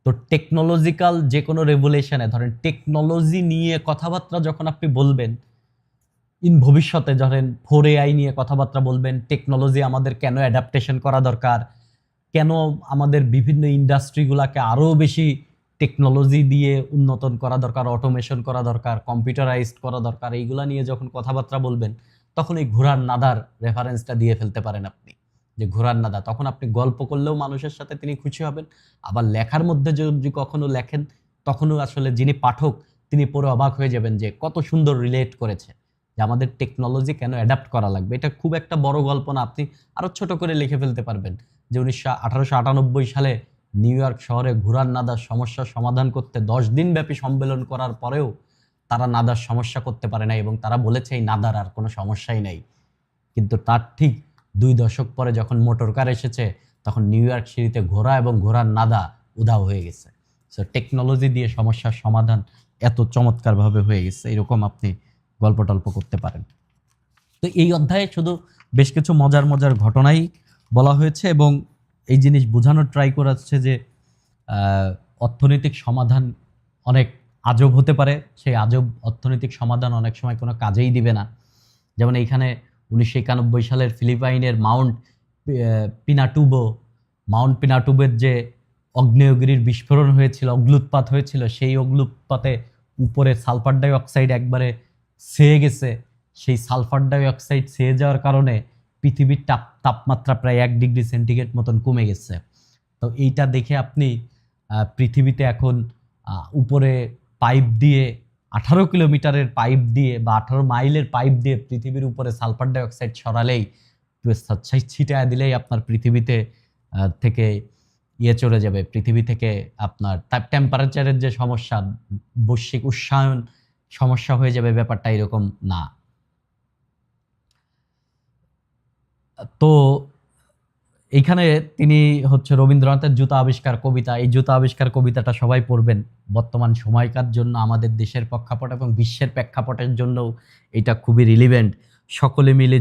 তো টেকনোলজিক্যাল যে কোনো রেভুলেশনে, ধরেন টেকনোলজি নিয়ে কথাবার্তা যখন আপনি বলবেন, ভবিষ্যতে ধরেন 4AI নিয়ে কথাবার্তা বলবেন, টেকনোলজি আমাদের কেন অ্যাডাপ্টেশন করা দরকার, কেন আমাদের বিভিন্ন ইন্ডাস্ট্রিগুলোকে আরও বেশি টেকনোলজি দিয়ে উন্নতন করা দরকার, অটোমেশন করা দরকার, কম্পিউটারাইজড করা দরকার, এইগুলা নিয়ে যখন কথাবার্তা বলবেন, তখন এই ঘোড়ার নাদার রেফারেন্সটা দিয়ে ফেলতে পারেন আপনি, যে ঘোড়ার নাদা। তখন আপনি গল্প করলেও মানুষের সাথে তিনি খুশি হবেন, আবার লেখার মধ্যে যদি কখনো লেখেন, তখনও আসলে যিনি পাঠক তিনি পড়ে অবাক হয়ে যাবেন যে কত সুন্দর রিলেট করেছে, যে আমাদের টেকনোলজি কেন অ্যাডাপ্ট করা লাগবে। এটা খুব একটা বড় গল্প না, আপনি আরও ছোট করে লিখে ফেলতে পারবেন যে 1898 সালে নিউ ইয়র্ক শহরে ঘোড়ার নাদার সমস্যার সমাধান করতে 10 দিন ব্যাপী সম্মেলন করার পরেও তারা নাদার সমস্যা করতে পারে নাই, এবং তারা বলেছে এই নাদার আর কোনো সমস্যাই নাই। কিন্তু তার ঠিক 2 দশক পরে যখন মোটর কার এসেছে, তখন নিউ ইয়র্ক সিটিতে ঘোড়া এবং ঘোড়ার নাদা উধাও হয়ে গেছে। সো টেকনোলজি দিয়ে সমস্যার সমাধান এত চমৎকারভাবে হয়ে গেছে, এরকম আপনি গল্প টল্প করতে পারেন। তো এই অধ্যায়ে শুধু বেশ কিছু মজার মজার ঘটনাই বলা হয়েছে, এবং এই জিনিস বোঝানোর ট্রাই করা হচ্ছে যে অর্থনৈতিক সমাধান অনেক আজব হতে পারে, সেই আজব অর্থনৈতিক সমাধান অনেক সময় কোনো কাজেই দিবে না। যেমন এইখানে 1991 সালের ফিলিপাইনের মাউন্ট পিনাটুবোর যে অগ্নেয়গিরির বিস্ফোরণ হয়েছিল, অগ্নুৎপাত হয়েছিল, সেই অগ্নুৎপাতে উপরে সালফার ডাই অক্সাইড একবারে ছেয়ে গেছে। সেই সালফার ডাই অক্সাইড ছেয়ে যাওয়ার কারণে পৃথিবীর তাপমাত্রা প্রায় 1 ডিগ্রি সেন্টিগ্রেড মতন কমে গেছে। তো এইটা দেখে আপনি পৃথিবীতে এখন উপরে পাইপ দিয়ে 18 কিলোমিটারের পাইপ দিয়ে বা 18 মাইলের পাইপ দিয়ে পৃথিবীর উপরে সালফার ডাই অক্সাইড ছড়ালেই, ছিটায় দিলেই আপনার পৃথিবীতে থেকে চলে যাবে, পৃথিবী থেকে আপনার টেম্পারেচারের যে সমস্যা, বৈশ্বিক উষ্ণায়ন সমস্যা হয়ে যাবে, ব্যাপারটা এরকম না। তো এইখানে তিনি হচ্ছে রবীন্দ্রনাথের জুতা আবিষ্কার কবিতা, এই জুতা আবিষ্কার কবিতাটা সবাই পড়বেন। বর্তমান সময়কার জন্য, আমাদের দেশের প্রেক্ষাপট এবং বিশ্বের প্রেক্ষাপটের জন্য এটা খুবই রিলিভেন্ট। সকলে মিলে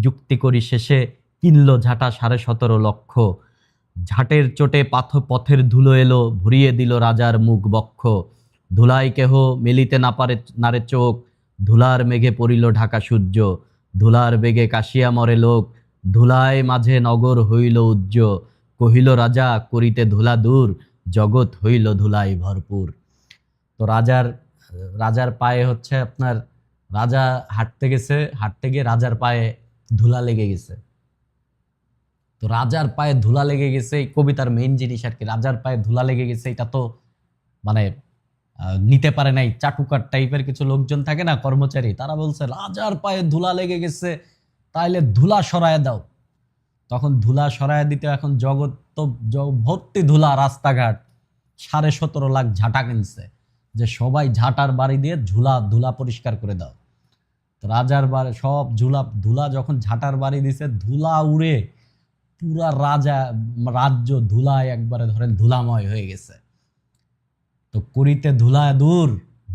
যুক্তি করি শেষে কিনলো ঝাঁটা 17.5 লক্ষ। ঝাঁটের চোটে পথের ধুলো এলো, ভরিয়ে দিল রাজার মুখ বক্ষ। ধুলায় কেহ মেলিতে না পারে নারে চোখ, ধুলার মেঘে পড়িল ঢাকা সূর্য। ধুলার বেগে কাশিয়া মরে লোক, ধুলায় মাঝে নগর হইল উজ্জ। কহিল রাজা করিতে ধুলা দূর, জগৎ হইল ধুলাই ভরপুর। তো রাজার পায়ে হচ্ছে আপনার, রাজা হাঁটতে গিয়ে রাজার পায়ে ধুলা লেগে গেছে। তো রাজার পায়ে ধুলা লেগে গেছে, এই কবিতার মেইন জিনিস আর কি। রাজার পায়ে ধুলা লেগে গেছে, এটা তো মানে নিতে পারে নাই। চাটুকার টাইপের কিছু লোকজন থাকে না, কর্মচারী, তারা বলছে রাজার পায়ে ধুলা লেগে গেছে, তাইলে ধুলা সরায় দাও। তখন ধুলা সরায় দিতে, এখন জগৎ তো ভর্তি ধুলা, রাস্তাঘাট 17.5 লাখ ঝাঁটা কিনছে, যে সবাই ঝাঁটার বাড়ি দিয়ে ধুলা পরিষ্কার করে দাও। তো রাজার বাড়ি সব ধুলা যখন ঝাঁটার বাড়ি দিছে, ধুলা উড়ে পুরা রাজ্য ধুলায় একবারে ধরেন ধুলাময় হয়ে গেছে। তো করিতে ধুলা দূর,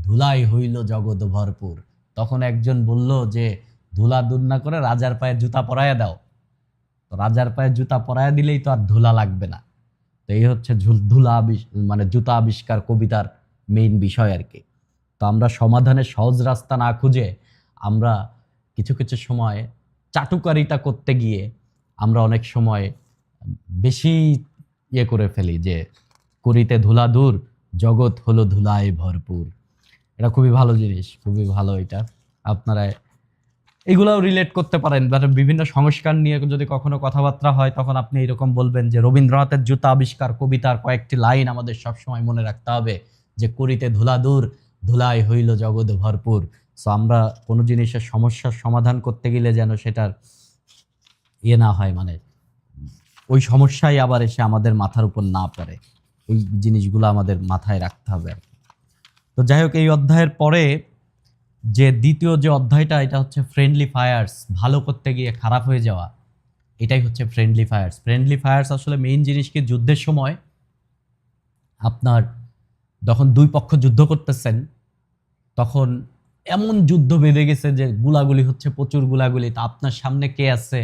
ধুলাই হইল জগৎ ভরপুর। তখন একজন বলল যে ধুলা দূর না করে রাজার পায়ে জুতা পরাইয়া দাও। তো রাজার পায়ে জুতা পরাইয়া দিলেই তো আর ধুলা লাগবে না। তো এই হচ্ছে মানে জুতা আবিষ্কার কবিতার মেইন বিষয় আর কি। তো আমরা সমাধানের সহজ রাস্তা না খুঁজে আমরা কিছু কিছু সময় চাটুকারিতা করতে গিয়ে আমরা অনেক সময় বেশি করে ফেলি যে করিতে ধুলা দূর, জগৎ হলো ধুলায় ভরপুর। এটা খুবই ভালো জিনিস, খুবই ভালো। এটা আপনারা এগুলাও রিলেট করতে পারেন। বিভিন্ন সংস্কার নিয়ে যদি কখনো কথাবার্তা হয় তখন আপনি এরকম বলবেন যে রবীন্দ্রনাথের জুতা আবিষ্কার কবিতার কয়েকটি লাইন আমাদের সবসময় মনে রাখতে হবে যে করিতে ধুলা দূর, ধুলায় হইল জগৎ ভরপুর। সো আমরা কোনো জিনিসের সমস্যার সমাধান করতে গেলে যেন সেটার না হয়, মানে ওই সমস্যাই আবার এসে আমাদের মাথার উপর না পড়ে, ওই জিনিসগুলো আমাদের মাথায় রাখতে হবে। তো যাই হোক, এই অধ্যায়ের পরে যে দ্বিতীয় যে অধ্যায়টা, এটা হচ্ছে ফ্রেন্ডলি ফায়ার্স। ভালো করতে গিয়ে খারাপ হয়ে যাওয়া, এটাই হচ্ছে ফ্রেন্ডলি ফায়ার্স। ফ্রেন্ডলি ফায়ার্স আসলে মেইন জিনিস কি, যুদ্ধের সময় আপনার যখন দুই পক্ষ যুদ্ধ করতেছেন তখন এমন যুদ্ধ বেঁধে গেছে যে গুলাগুলি হচ্ছে, প্রচুর গুলাগুলি। তা আপনার সামনে কে আছে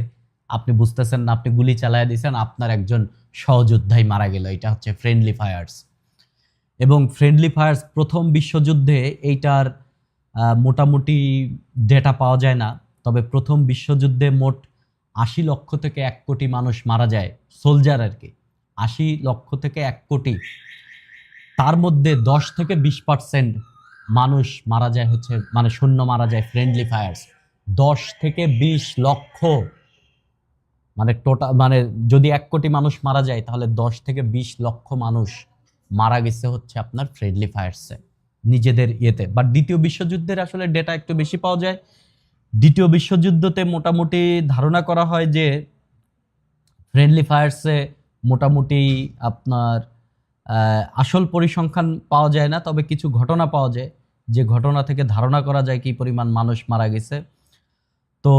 আপনি বুঝতেছেন না, আপনি গুলি চালায় দিয়েছেন, আপনার একজন সহযোদ্ধাই মারা গেল। এটা হচ্ছে ফ্রেন্ডলি ফায়ার্স। এবং ফ্রেন্ডলি ফায়ার্স প্রথম বিশ্বযুদ্ধে এইটার মোটামুটি ডেটা পাওয়া যায় না, তবে প্রথম বিশ্বযুদ্ধে মোট ৮০ লক্ষ থেকে ১ কোটি মানুষ মারা যায়, সোলজার আর কি। ৮০ লক্ষ থেকে ১ কোটি, তার মধ্যে ১০ থেকে ২০% মানুষ মারা যায় হচ্ছে, মানে সৈন্য মারা যায় ফ্রেন্ডলি ফায়ার্স। ১০ থেকে ২০ লক্ষ, মানে টোটাল, মানে যদি ১ কোটি মানুষ মারা যায় তাহলে ১০ থেকে ২০ লক্ষ মানুষ মারা গেছে হচ্ছে আপনার ফ্রেন্ডলি ফায়ার্সে নিজেদের ইয়েতে। বাট দ্বিতীয় বিশ্বযুদ্ধের আসলে ডেটা একটু বেশি পাওয়া যায়। দ্বিতীয় বিশ্বযুদ্ধতে মোটামুটি ধারণা করা হয় যে ফ্রেন্ডলি ফায়ার্সে মোটামুটি আপনার আসল পরিসংখ্যান পাওয়া যায় না, তবে কিছু ঘটনা পাওয়া যায়, যে ঘটনা থেকে ধারণা করা যায় কি পরিমাণ মানুষ মারা গেছে। তো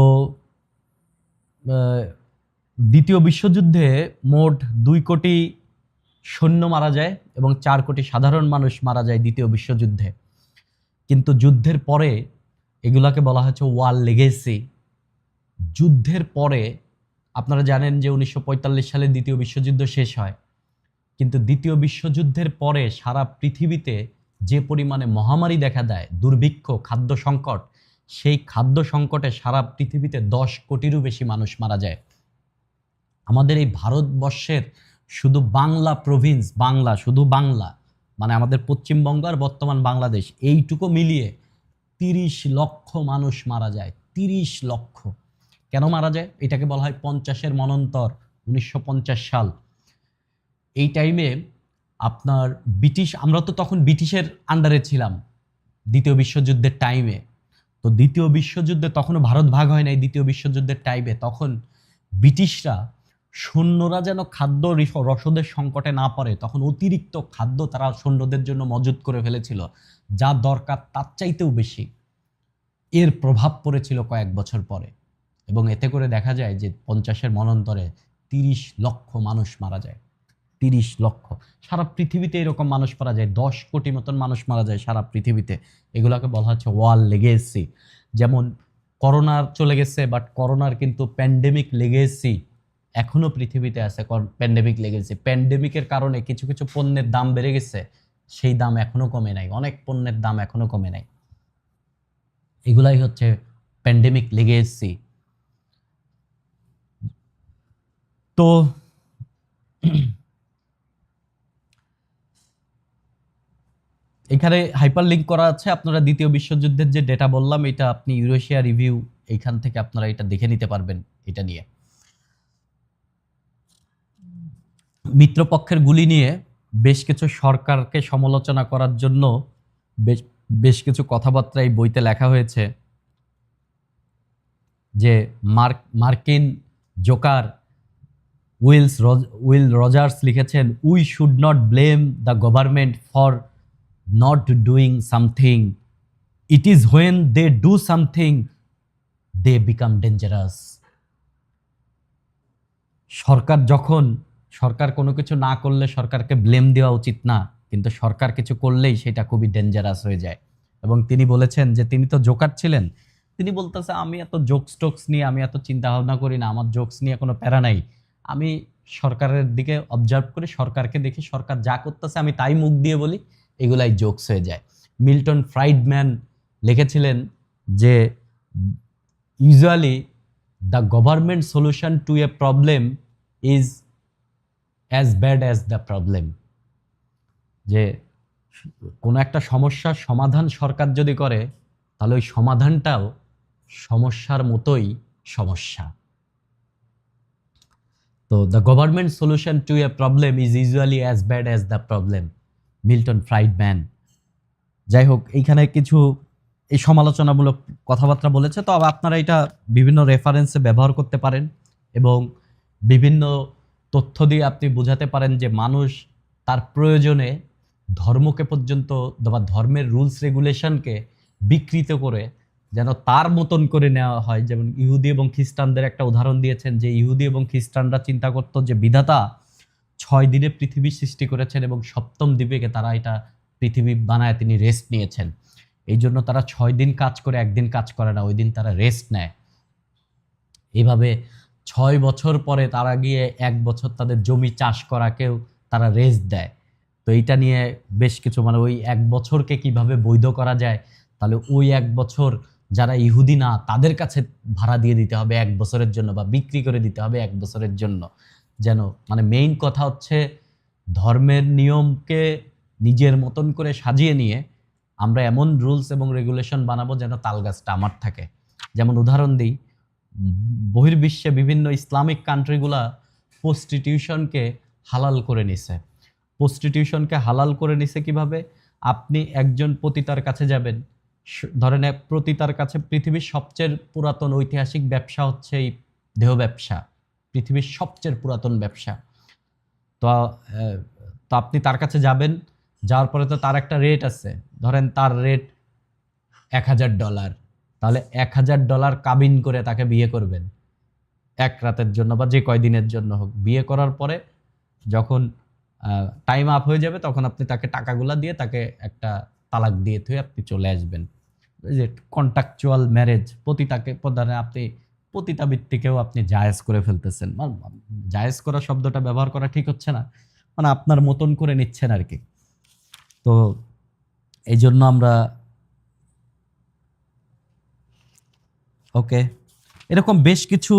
দ্বিতীয় বিশ্বযুদ্ধে মোট ২ কোটি সৈন্য মারা যায় এবং ৪ কোটি সাধারণ মানুষ মারা যায় দ্বিতীয় বিশ্বযুদ্ধে। কিন্তু যুদ্ধের পরে এগুলাকে বলা হচ্ছে ওয়ার লেগেসি। যুদ্ধের পরে আপনারা জানেন যে ১৯৪৫ সালে দ্বিতীয় বিশ্বযুদ্ধ শেষ হয়, কিন্তু দ্বিতীয় বিশ্বযুদ্ধের পরে সারা পৃথিবীতে যে পরিমাণে মহামারী দেখা দেয়, দুর্ভিক্ষ, খাদ্য সংকট, সেই খাদ্য সংকটে সারা পৃথিবীতে ১০ কোটিরও বেশি মানুষ মারা যায়। আমাদের এই ভারতবর্ষের শুধু বাংলা প্রভিন্স, শুধু বাংলা, মানে আমাদের পশ্চিমবঙ্গ আর বর্তমান বাংলাদেশ, এইটুকু মিলিয়ে ৩০ লক্ষ মানুষ মারা যায়। ৩০ লক্ষ। কেন মারা যায়? এটাকে বলা হয় ৫০-এর মনন্তর, ১৯৫০ সাল। এই টাইমে আপনার আমরা তো তখন ব্রিটিশের আন্ডারে ছিলাম দ্বিতীয় বিশ্বযুদ্ধের টাইমে। তো দ্বিতীয় বিশ্বযুদ্ধে তখনও ভারত ভাগ হয় নাই। দ্বিতীয় বিশ্বযুদ্ধের টাইমে তখন ব্রিটিশরা সৈন্যরা যেন খাদ্য রসদের সংকটে না পড়ে, তখন অতিরিক্ত খাদ্য তারা সৈন্যদের জন্য মজুত করে ফেলেছিল, যা দরকার তার চাইতেও বেশি। এর প্রভাব পড়েছিল কয়েক বছর পরে, এবং এতে করে দেখা যায় যে ৫০-এর মনন্তরে ৩০ লক্ষ মানুষ মারা যায়। ৩০ লক্ষ। সারা পৃথিবীতে এরকম মানুষ মারা যায়, ১০ কোটি মতন মানুষ মারা যায় সারা পৃথিবীতে। এগুলোকে বলা হচ্ছে ওয়ার লেগেসি। যেমন করোনার চলে গেছে, বাট করোনার কিন্তু প্যান্ডেমিক লেগেসি এখনো পৃথিবীতে আছে। প্যান্ডেমিক লেগেসি, প্যান্ডেমিকের কারণে কিছু কিছু পণ্যের দাম বেড়ে গেছে, সেই দাম এখনো কমে নাই। অনেক পণ্যের দাম এখনো কমে নাই। এগুলাই হচ্ছে প্যান্ডেমিক লেগেসি। তো এখানে হাইপার লিঙ্ক করা আছে, আপনারা দ্বিতীয় বিশ্বযুদ্ধের যে ডেটা বললাম, এটা আপনি ইউরেশিয়া রিভিউ, এইখান থেকে আপনারা এটা দেখে নিতে পারবেন। এটা নিয়ে মিত্রপক্ষের গুলি নিয়ে বেশ কিছু সরকারকে সমালোচনা করার জন্য বেশ কিছু কথাবার্তা এই বইতে লেখা হয়েছে। যে মার্কিন জোকার উইল রজার্স লিখেছেন, we should not blame the government for not doing something. It is when they do something they become dangerous. সরকার কোনো কিছু না করলে সরকারকে ব্লেম দেওয়া উচিত না, কিন্তু সরকার কিছু করলেই সেটা খুবই ডেঞ্জারাস হয়ে যায়। এবং তিনি বলেছেন যে তিনি তো জোকার ছিলেন, তিনি বলতেছে আমি এত জোকস টোকস নিয়ে আমি এত চিন্তা ভাবনা করি না, আমার জোকস নিয়ে কোনো প্যারা নাই, আমি সরকারের দিকে অবজার্ভ করি, সরকারকে দেখি, সরকার যা করতেছে আমি তাই মুখ দিয়ে বলি, এগুলাই জোকস হয়ে যায়। মিল্টন ফ্রাইডম্যান লিখেছিলেন যে usually the government solution to A problem is as bad as the problem. যে কোনো একটা সমস্যার সমাধান সরকার যদি করে, তাহলে ওই সমাধানটাও সমস্যার মতোই সমস্যা। তো the government solution to A problem is usually as bad as the problem, Milton Friedman. যাই হোক, এইখানে কিছু এই সমালোচনামূলক কথাবার্তা বলেছে, তো আপনারা এটা বিভিন্ন রেফারেন্সে ব্যবহার করতে পারেন এবং বিভিন্ন তথ্য দিয়ে আপনি বোঝাতে পারেন যে মানুষ তার প্রয়োজনে ধর্মকে পর্যন্ত বা ধর্মের রুলস রেগুলেশনকে বিকৃত করে যেন তার মতন করে নেওয়া হয়। যেমন ইহুদি এবং খ্রিস্টানদের একটা উদাহরণ দিয়েছেন, যে ইহুদি এবং খ্রিস্টানরা চিন্তা করত যে বিধাতা 6 দিনে পৃথিবী সৃষ্টি করেছেন এবং 7ম দিবসে তারা এটা পৃথিবী বানায় তিনি রেস্ট নিয়েছেন। এই জন্য তারা 6 দিন কাজ করে, একদিন কাজ করে না, ওই দিন তারা রেস্ট নেয়। এইভাবে 6 বছর পরে তারা গিয়ে 1 বছর তাদের জমি চাষ করাকেও তারা রেস্ট দেয়। তো এইটা নিয়ে বেশ কিছু ওই 1 বছরকে কিভাবে বৈধ করা যায়, তাহলে ওই 1 বছর যারা ইহুদি না তাদের কাছে ভাড়া দিয়ে দিতে হবে 1 বছরের জন্য, বা বিক্রি করে দিতে হবে 1 বছরের জন্য। যেন মেইন কথা হচ্ছে ধর্মের নিয়মকে নিজের মতন করে সাজিয়ে নিয়ে আমরা এমন রুলস এবং রেগুলেশন বানাবো যেন তালগাছটা আমার থাকে। যেমন উদাহরণ দিই, বহির্বিশ্বে বিভিন্ন ইসলামিক কান্ট্রিগুলা প্রস্টিটিউশনকে হালাল করে নিছে। প্রস্টিটিউশনকে হালাল করে নিছে কিভাবে? আপনি একজন পতিতার কাছে যাবেন, ধরেন এক পতিতার কাছে পৃথিবীর সবচেয়ে পুরাতন ঐতিহাসিক ব্যবসা হচ্ছে এই দেহ ব্যবসা, পৃথিবীর সবচেয়ে পুরাতন ব্যবসা। তো তো আপনি তার কাছে যাবেন, যাওয়ার পরে তো তার একটা রেট আছে, ধরেন তার রেট $1000, তাহলে $1000 কাবিন করে তাকে বিয়ে করবেন 1 রাতের জন্য বা যে কয়দিনের জন্য হোক। বিয়ে করার পরে যখন টাইম আপ হয়ে যাবে তখন আপনি তাকে টাকাগুলা দিয়ে তাকে একটা তালাক দিয়ে থুয়ে আপনি চলে আসবেন। যে কন্ট্রাকচুয়াল ম্যারেজ, পতিতাকে প্রধানে আপনি পতিতাবৃত্তিকেও আপনি জায়েজ করে ফেলতেছেন। জায়েজ করা শব্দটা ব্যবহার করা ঠিক হচ্ছে না, আপনার মতন করে নিচ্ছেন আর কি। তো এই জন্য আমরা ওকে, এরকম বেশ কিছু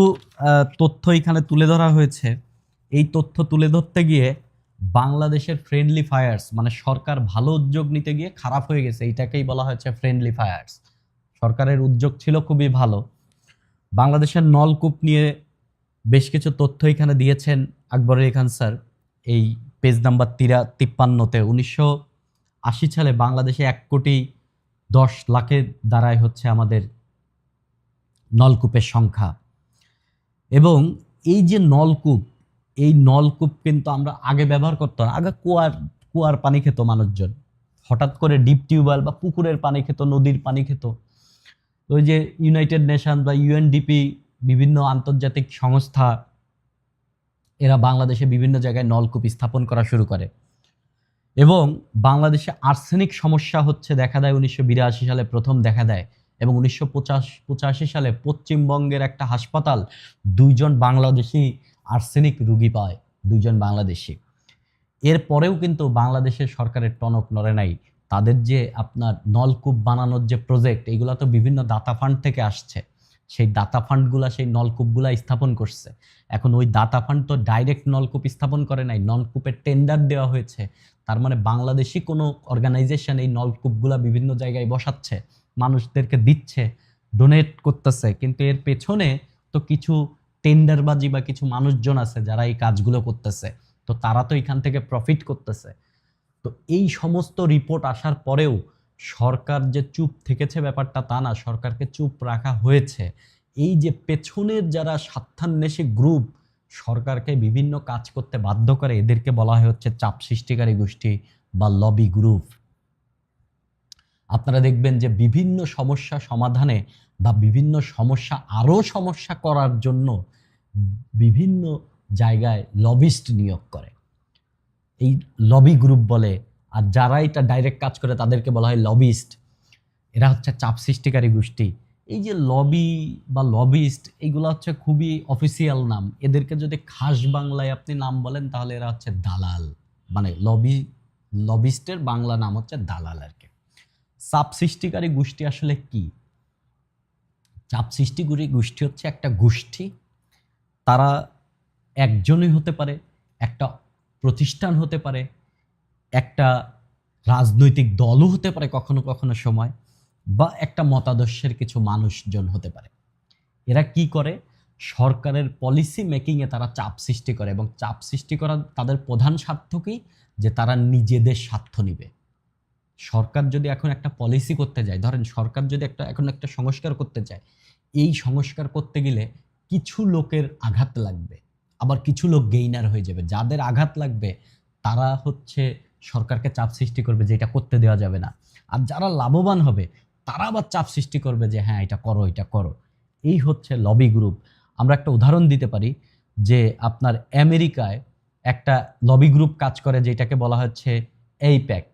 তথ্য এখানে তুলে ধরা হয়েছে। এই তথ্য তুলে ধরতে গিয়ে বাংলাদেশের ফ্রেন্ডলি ফায়ার্স, সরকার ভালো উদ্যোগ নিতে গিয়ে খারাপ হয়ে গেছে, এইটাকেই বলা হচ্ছে ফ্রেন্ডলি ফায়ার্স। সরকারের উদ্যোগ ছিল খুবই ভালো। বাংলাদেশের নলকূপ নিয়ে বেশ কিছু তথ্য এখানে দিয়েছেন আকবরুল খান স্যার এই পেজ নাম্বার 53-তে। 1980 সালে বাংলাদেশে 1,10,00,000 দ্বারাই হচ্ছে আমাদের নলকূপের সংখ্যা। এবং এই যে নলকূপ, এই নলকূপ কিন্তু আমরা আগে ব্যবহার করতাম না। আগে কুয়ার পানি খেত মানুষজন, হঠাৎ করে ডিপ টিউবওয়েল বা পুকুরের পানি খেত, নদীর পানি খেত। ওই যে ইউনাইটেড নেশন বা ইউএনডিপি, বিভিন্ন আন্তর্জাতিক সংস্থা, এরা বাংলাদেশে বিভিন্ন জায়গায় নলকূপ স্থাপন করা শুরু করে। এবং বাংলাদেশে আর্সেনিক সমস্যা দেখা দেয় 1982 সালে প্রথম দেখা দেয়, এবং 1985 সালে পশ্চিমবঙ্গের একটা হাসপাতাল 2 জন বাংলাদেশি আর্সেনিক রোগী পায়, 2 জন বাংলাদেশি। এরপরেও কিন্তু বাংলাদেশের সরকারের টনক নড়ে নাই। তাদের যে আপনার নলকূপ বানানোর যে প্রজেক্ট, এগুলো তো বিভিন্ন দাতা ফান্ড থেকে আসছে, সেই দাতা ফান্ডগুলা সেই নলকূপগুলা স্থাপন করছে। এখন ওই দাতা ফান্ড তো ডাইরেক্ট নলকূপ স্থাপন করে নাই, নলকূপের টেন্ডার দেওয়া হয়েছে। তার বাংলাদেশি কোনো অর্গানাইজেশন এই নলকূপগুলা বিভিন্ন জায়গায় বসাচ্ছে, মানুষদেরকে দিচ্ছে, ডোনেট করতেছে, কিন্তু এর পেছনে তো কিছু টেন্ডারবাজি বা কিছু মানুষজন আছে যারা এই কাজগুলো করতেছে, তো তারা তো এখান থেকে প্রফিট করতেছে। তো এই সমস্ত রিপোর্ট আসার পরেও সরকার যে চুপ থেকেছে ব্যাপারটা তা না, সরকারকে চুপ রাখা হয়েছে। এই যে পেছনের যারা স্বার্থান্বেষী গ্রুপ সরকারকে বিভিন্ন কাজ করতে বাধ্য করে, এদেরকে বলা হয় হচ্ছে চাপ সৃষ্টিকারী গোষ্ঠী বা লবি গ্রুপ। আপনারা দেখবেন যে বিভিন্ন সমস্যা সমাধানে বা বিভিন্ন সমস্যা আরও সমস্যা করার জন্য বিভিন্ন জায়গায় লবিস্ট নিয়োগ করে, এই লবি গ্রুপ বলে। আর যারা এটা ডাইরেক্ট কাজ করে তাদেরকে বলা হয় লবিস্ট। এরা হচ্ছে চাপ সৃষ্টিকারী গোষ্ঠী। এই যে লবি বা লবিস্ট, এইগুলো হচ্ছে খুবই অফিসিয়াল নাম। এদেরকে যদি খাস বাংলায় আপনি নাম বলেন তাহলে এরা হচ্ছে দালাল। মানে লবিস্টের বাংলা নাম হচ্ছে দালাল আর কি। চাপ সৃষ্টিকারী গোষ্ঠী আসলে কি? চাপ সৃষ্টিকারী গোষ্ঠী হচ্ছে একটা গোষ্ঠী, তারা একজনই হতে পারে, একটা প্রতিষ্ঠান হতে পারে, একটা রাজনৈতিক দলও হতে পারে কখনো কখনো সময়, বা একটা মতাদর্শের কিছু মানুষজন হতে পারে। এরা কি করে? সরকারের পলিসি মেকিংয়ে তারা চাপ সৃষ্টি করে, এবং চাপ সৃষ্টি করার তাদের প্রধান স্বার্থ কি? যে তারা নিজেদের স্বার্থ নিবে। সরকার যদি এখন একটা পলিসি করতে যায়, ধরেন সরকার যদি এখন একটা সংস্কার করতে চায়, এই সংস্কার করতে গেলে কিছু লোকের আঘাত লাগবে, আবার কিছু লোক গেইনার হয়ে যাবে। যাদের আঘাত লাগবে তারা হচ্ছে সরকারকে চাপ সৃষ্টি করবে যে এটা করতে দেওয়া যাবে না, আর যারা লাভবান হবে তারা আবার চাপ সৃষ্টি করবে যে হ্যাঁ এটা করো, এটা করো। এই হচ্ছে লবি গ্রুপ। আমরা একটা উদাহরণ দিতে পারি যে আপনার আমেরিকায় একটা লবি গ্রুপ কাজ করে যেটাকে বলা হচ্ছে এইপ্যাক।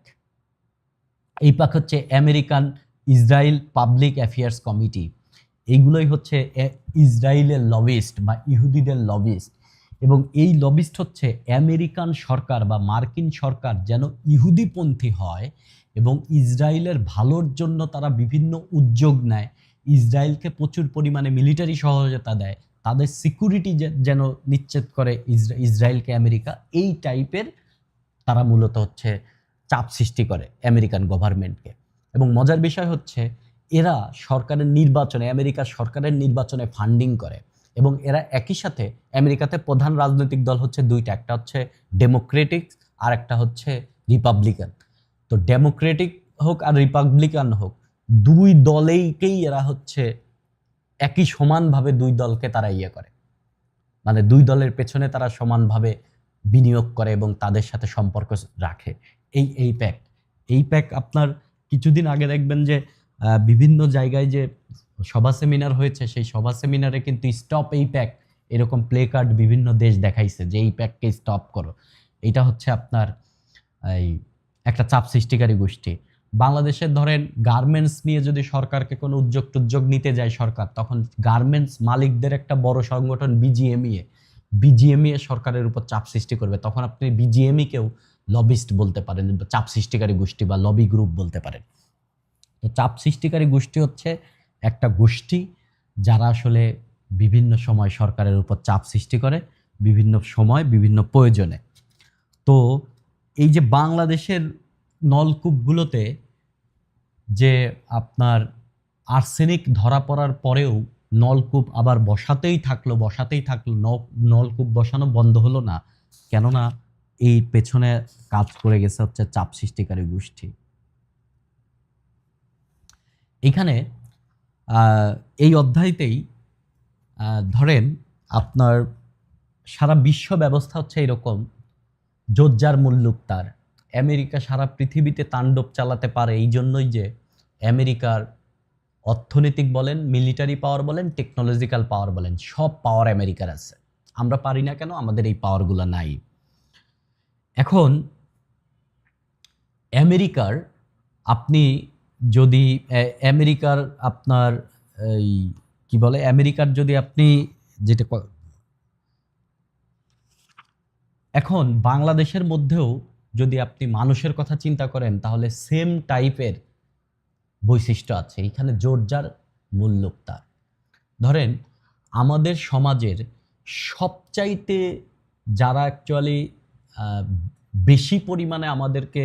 এইপ্যাক হচ্ছে American Israel public affairs committee. এইগুলোই হচ্ছে ইসরায়েলের লবিস্ট বা ইহুদিদের লবিস্ট। এবং এই লবিস্ট হচ্ছে আমেরিকান সরকার বা মার্কিন সরকার যেন ইহুদিপন্থী হয় এবং ইসরায়েলের ভালোর জন্য তারা বিভিন্ন উদ্যোগ নেয়, ইসরায়েলকে প্রচুর পরিমাণে মিলিটারি সহায়তা দেয়, তাদের সিকিউরিটি যেন নিশ্চিত করে ইসরায়েলকে আমেরিকা। এই টাইপের তারা মূলত হচ্ছে চাপ সৃষ্টি করে আমেরিকান গভর্নমেন্টকে। এবং মজার বিষয় হচ্ছে এরা সরকারের নির্বাচনে, আমেরিকার সরকারের নির্বাচনে ফান্ডিং করে। এবং এরা একই সাথে, আমেরিকাতে প্রধান রাজনৈতিক দল হচ্ছে দুইটা, একটা হচ্ছে ডেমোক্রেটিক আর একটা হচ্ছে রিপাবলিকান। তো ডেমোক্রেটিক হোক আর রিপাবলিকান হোক, দুই দলেইকেই এরা হচ্ছে একই সমানভাবে দুই দলকে তারা ইয়ে করে, মানে দুই দলের পেছনে তারা সমানভাবে বিনিয়োগ করে এবং তাদের সাথে সম্পর্ক রাখে। এই প্যাক আপনার কিছুদিন আগে দেখবেন যে বিভিন্ন জায়গায় যে সভা সেমিনার হয়েছে, সেই সভা সেমিনারে কিন্তু স্টপ এই প্যাক এরকম প্লে কার্ড বিভিন্ন দেশ দেখাইছে যে এই প্যাককে স্টপ করো। এটা হচ্ছে আপনার এই একটা চাপ সৃষ্টিকারী গোষ্ঠী। বাংলাদেশের ধরেন গার্মেন্টস নিয়ে যদি সরকারকে কোনো উদ্যোগ নিতে যায় সরকার, তখন গার্মেন্টস মালিকদের একটা বড় সংগঠন বিজিএমইএ সরকারের উপর চাপ সৃষ্টি করবে। তখন আপনি বিজিএমইকেও লবিস্ট বলতে পারেন, চাপ সৃষ্টিকারী গোষ্ঠী বা লবি গ্রুপ বলতে পারেন। তো চাপ সৃষ্টিকারী গোষ্ঠী হচ্ছে একটা গোষ্ঠী যারা আসলে বিভিন্ন সময় সরকারের উপর চাপ সৃষ্টি করে, বিভিন্ন সময় বিভিন্ন প্রয়োজনে। তো এই যে বাংলাদেশের নলকূপগুলোতে যে আপনার আর্সেনিক ধরা পড়ার পরেও নলকূপ আবার বসাতেই থাকলো, নলকূপ বসানো বন্ধ হলো না, কেননা এই পেছনে কাজ করে গেছে হচ্ছে চাপ সৃষ্টিকারী গোষ্ঠী। এখানে এই অধ্যায়তেই ধরেন আপনার সারা বিশ্ব ব্যবস্থা হচ্ছে এরকম, যোজ্জার মুল্লুক তার। আমেরিকা সারা পৃথিবীতে তাণ্ডব চালাতে পারে এই জন্যই যে আমেরিকার অর্থনৈতিক বলেন, মিলিটারি পাওয়ার বলেন, টেকনোলজিক্যাল পাওয়ার বলেন, সব পাওয়ার আমেরিকার আছে। আমরা পারি না কেন? আমাদের এই পাওয়ারগুলো নাই। এখন আমেরিকার আপনি যদি আমেরিকার আপনার এই কি বলে, আমেরিকার যদি আপনি যেটা এখন বাংলাদেশের মধ্যেও যদি আপনি মানুষের কথা চিন্তা করেন তাহলে সেম টাইপের বৈশিষ্ট্য আছে এখানে, যোজ্জার মুল্লুক তার। ধরেন আমাদের সমাজের সবচাইতে যারা অ্যাকচুয়ালি বেশি পরিমাণে আমাদেরকে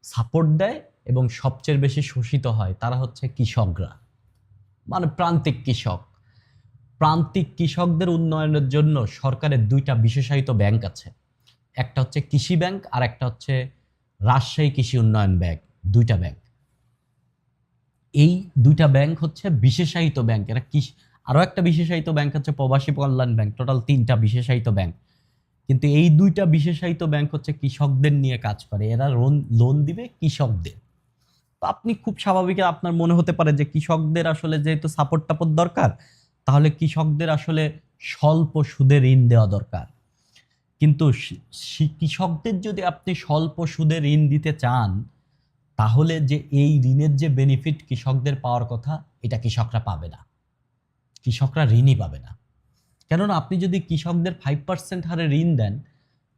সাপোর্ট দেয় এবং সবচেয়ে বেশি শোষিত হয় তারা হচ্ছে কৃষকরা, মানে প্রান্তিক কৃষক। প্রান্তিক কৃষকদের উন্নয়নের জন্য সরকারের দুইটা বিশেষায়িত ব্যাংক আছে, একটা হচ্ছে কৃষি ব্যাংক আর একটা হচ্ছে রাজশাহী কৃষি উন্নয়ন ব্যাংক। দুইটা ব্যাংক, এই দুইটা ব্যাংক হচ্ছে বিশেষায়িত ব্যাংক। এরা আরো একটা বিশেষায়িত ব্যাংক হচ্ছে প্রবাসী কল্যাণ ব্যাংক। টোটাল তিনটা বিশেষায়িত ব্যাংক, কিন্তু এই দুইটা বিশেষায়িত ব্যাংক হচ্ছে কৃষকদের নিয়ে কাজ করে। এরা লোন দিবে কৃষকদের, তো আপনি খুব স্বাভাবিক আপনার মনে হতে পারে যে কৃষকদের আসলে যেহেতু সাপোর্ট টাপোর্ট দরকার, তাহলে কৃষকদের আসলে স্বল্প সুদে ঋণ দেওয়া দরকার। কিন্তু কৃষকদের যদি আপনি স্বল্প সুদে ঋণ দিতে চান, তাহলে যে এই ঋণের যে বেনিফিট কৃষকদের পাওয়ার কথা, এটা কৃষকরা পাবে না, কৃষকরা ঋণই পাবে না। কেননা আপনি যদি কৃষকদের 5% হারে ঋণ দেন,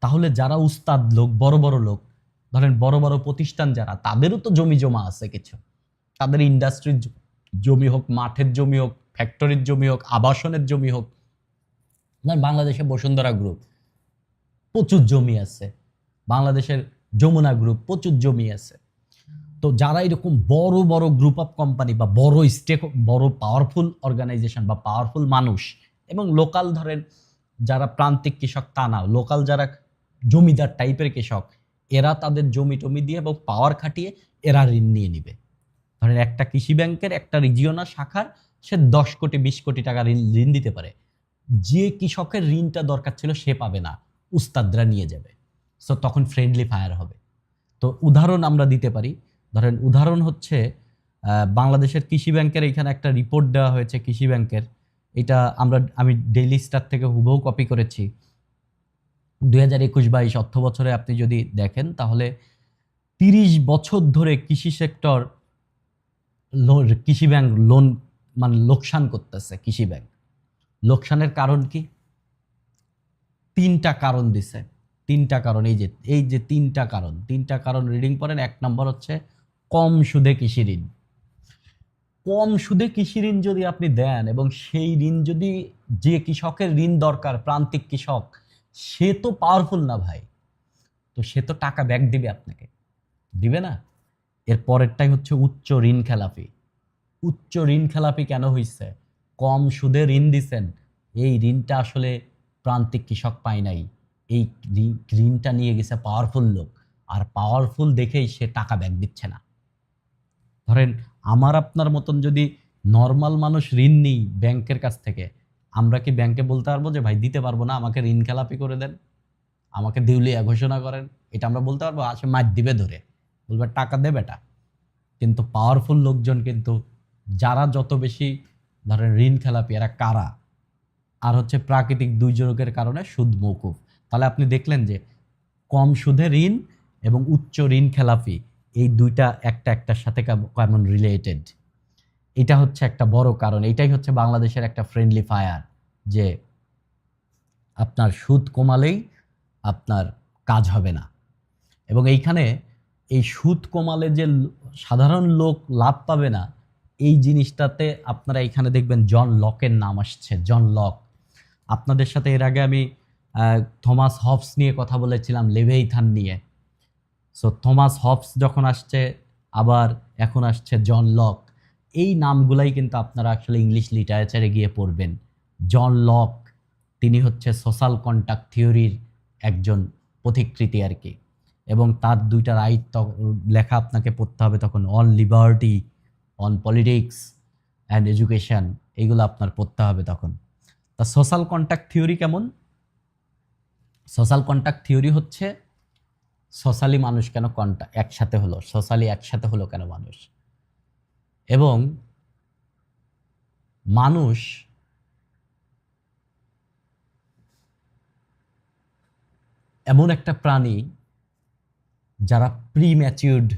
তাহলে যারা উস্তাদ লোক, বড় বড় লোক, ধরেন বড় বড় প্রতিষ্ঠান যারা, তাদেরও তো জমি জমা আছে কিছু, তাদের ইন্ডাস্ট্রির জমি হোক, মাঠের জমি হোক, ফ্যাক্টরির জমি হোক, আবাসনের জমি হোক। বাংলাদেশে বসুন্ধরা গ্রুপ প্রচুর জমি আছে, বাংলাদেশের যমুনা গ্রুপ প্রচুর জমি আছে। তো যারা এরকম বড় বড় গ্রুপ অফ কোম্পানি বা বড় পাওয়ারফুল অর্গানাইজেশন বা পাওয়ারফুল মানুষ, এবং লোকাল ধরেন যারা প্রান্তিক কৃষক তা না, লোকাল যারা জমিদার টাইপের কৃষক, এরা তাদের জমি টমি দিয়ে এবং পাওয়ার খাটিয়ে এরা ঋণ নিয়ে নিবে। ধরেন একটা কৃষি ব্যাংকের একটা রিজিওনাল শাখার সে 10 কোটি 20 কোটি টাকা ঋণ দিতে পারে। যে কৃষকের ঋণটা দরকার ছিল সে পাবে না, উস্তাদরা নিয়ে যাবে। সো তখন ফ্রেন্ডলি ফায়ার হবে। তো উদাহরণ আমরা দিতে পারি, ধরেন উদাহরণ হচ্ছে বাংলাদেশের কৃষি ব্যাংকের এখানে একটা রিপোর্ট দেওয়া হয়েছে কৃষি ব্যাংকের, এটা আমি ডেইলি স্টার থেকে হুবহু কপি করেছি। 2021-22 অর্থ বছরে আপনি যদি দেখেন, তাহলে 30 বছর ধরে কৃষি সেক্টর কৃষি ব্যাংক লোন মানে লোকসান করতেছে। কৃষি ব্যাংক লোকসানের কারণ কি? 3টা কারণ দিছে। 3টা কারণ, এই যে 3টা কারণ রিডিং করেন। 1 নম্বর হচ্ছে কম সুদে কৃষি ঋণ। কম সুদে কৃষি ঋণ যদি আপনি দেন, এবং সেই ঋণ যদি যে কৃষকের ঋণ দরকার, প্রান্তিক কৃষক, সে তো পাওয়ারফুল না ভাই, তো সে তো টাকা ব্যাক দিবে আপনাকে, দিবে না। এর পরেরটাই হচ্ছে উচ্চ ঋণ খেলাপি। উচ্চ ঋণ খেলাপি কেন হইছে? কম সুদে ঋণ দিছেন, এই ঋণটা আসলে প্রান্তিক কৃষক পায় নাই, এই ঋণটা নিয়ে গেছে পাওয়ারফুল লোক, আর পাওয়ারফুল দেখেই সে টাকা ব্যাক দিচ্ছে না। ধরেন আমার আপনার মতন যদি নর্মাল মানুষ ঋণ নিই ব্যাংকের কাছ থেকে, আমরা কি ব্যাংকে বলতে পারবো যে ভাই দিতে পারবো না, আমাকে ঋণ খেলাপি করে দেন, আমাকে দেউলিয়া ঘোষণা করেন? এটা আমরা বলতে পারবো? আসে মার দিবে ধরে, বলবে টাকা দে বেটা। কিন্তু পাওয়ারফুল লোকজন কিন্তু, যারা যত বেশি ধরেন ঋণ খেলাপি, এরা কারা? আর হচ্ছে প্রাকৃতিক দুর্যোগের কারণে সুদ মৌকুফ। তাহলে আপনি দেখলেন যে কম সুদে ঋণ এবং উচ্চ ঋণ খেলাপি, এই দুইটা একটার সাথে কেমন রিলেটেড। এটা হচ্ছে একটা বড় কারণ। এটাই হচ্ছে বাংলাদেশের একটা ফ্রেন্ডলি ফায়ার, যে আপনার সুদ কমালেই আপনার কাজ হবে না। এবং এইখানে এই সুদ কমালে যে সাধারণ লোক লাভ পাবে না, এই জিনিসটাতে আপনারা এখানে দেখবেন জন লকের নাম আসছে। জন লক, আপনাদের সাথে এর আগে আমি থমাস হবস নিয়ে কথা বলেছিলাম, লেভিয়েথান নিয়ে। সো থমাস হবস যখন আসছে, আবার এখন আসছে জন লক। এই নামগুলাই কিন্তু আপনারা আসলে ইংলিশ লিটারেচারে গিয়ে পড়বেন। জন লক, তিনি হচ্ছে সোশ্যাল কন্ট্রাক্ট থিওরির একজন পথিকৃতি আর কি, এবং তার 2টা রাইট লেখা আপনাকে পড়তে হবে তখন, on liberty, on politics and education, এইগুলো আপনার পড়তে হবে তখন। তা সোশ্যাল কন্ট্রাক্ট থিওরি কেমন? সোশ্যাল কন্ট্রাক্ট থিওরি হচ্ছে সোশ্যালি মানুষ কেন একসাথে হলো, সোশ্যালি একসাথে হলো কেন মানুষ, এবং মানুষ এমন একটা প্রাণী যারা প্রিম্যাচিউরড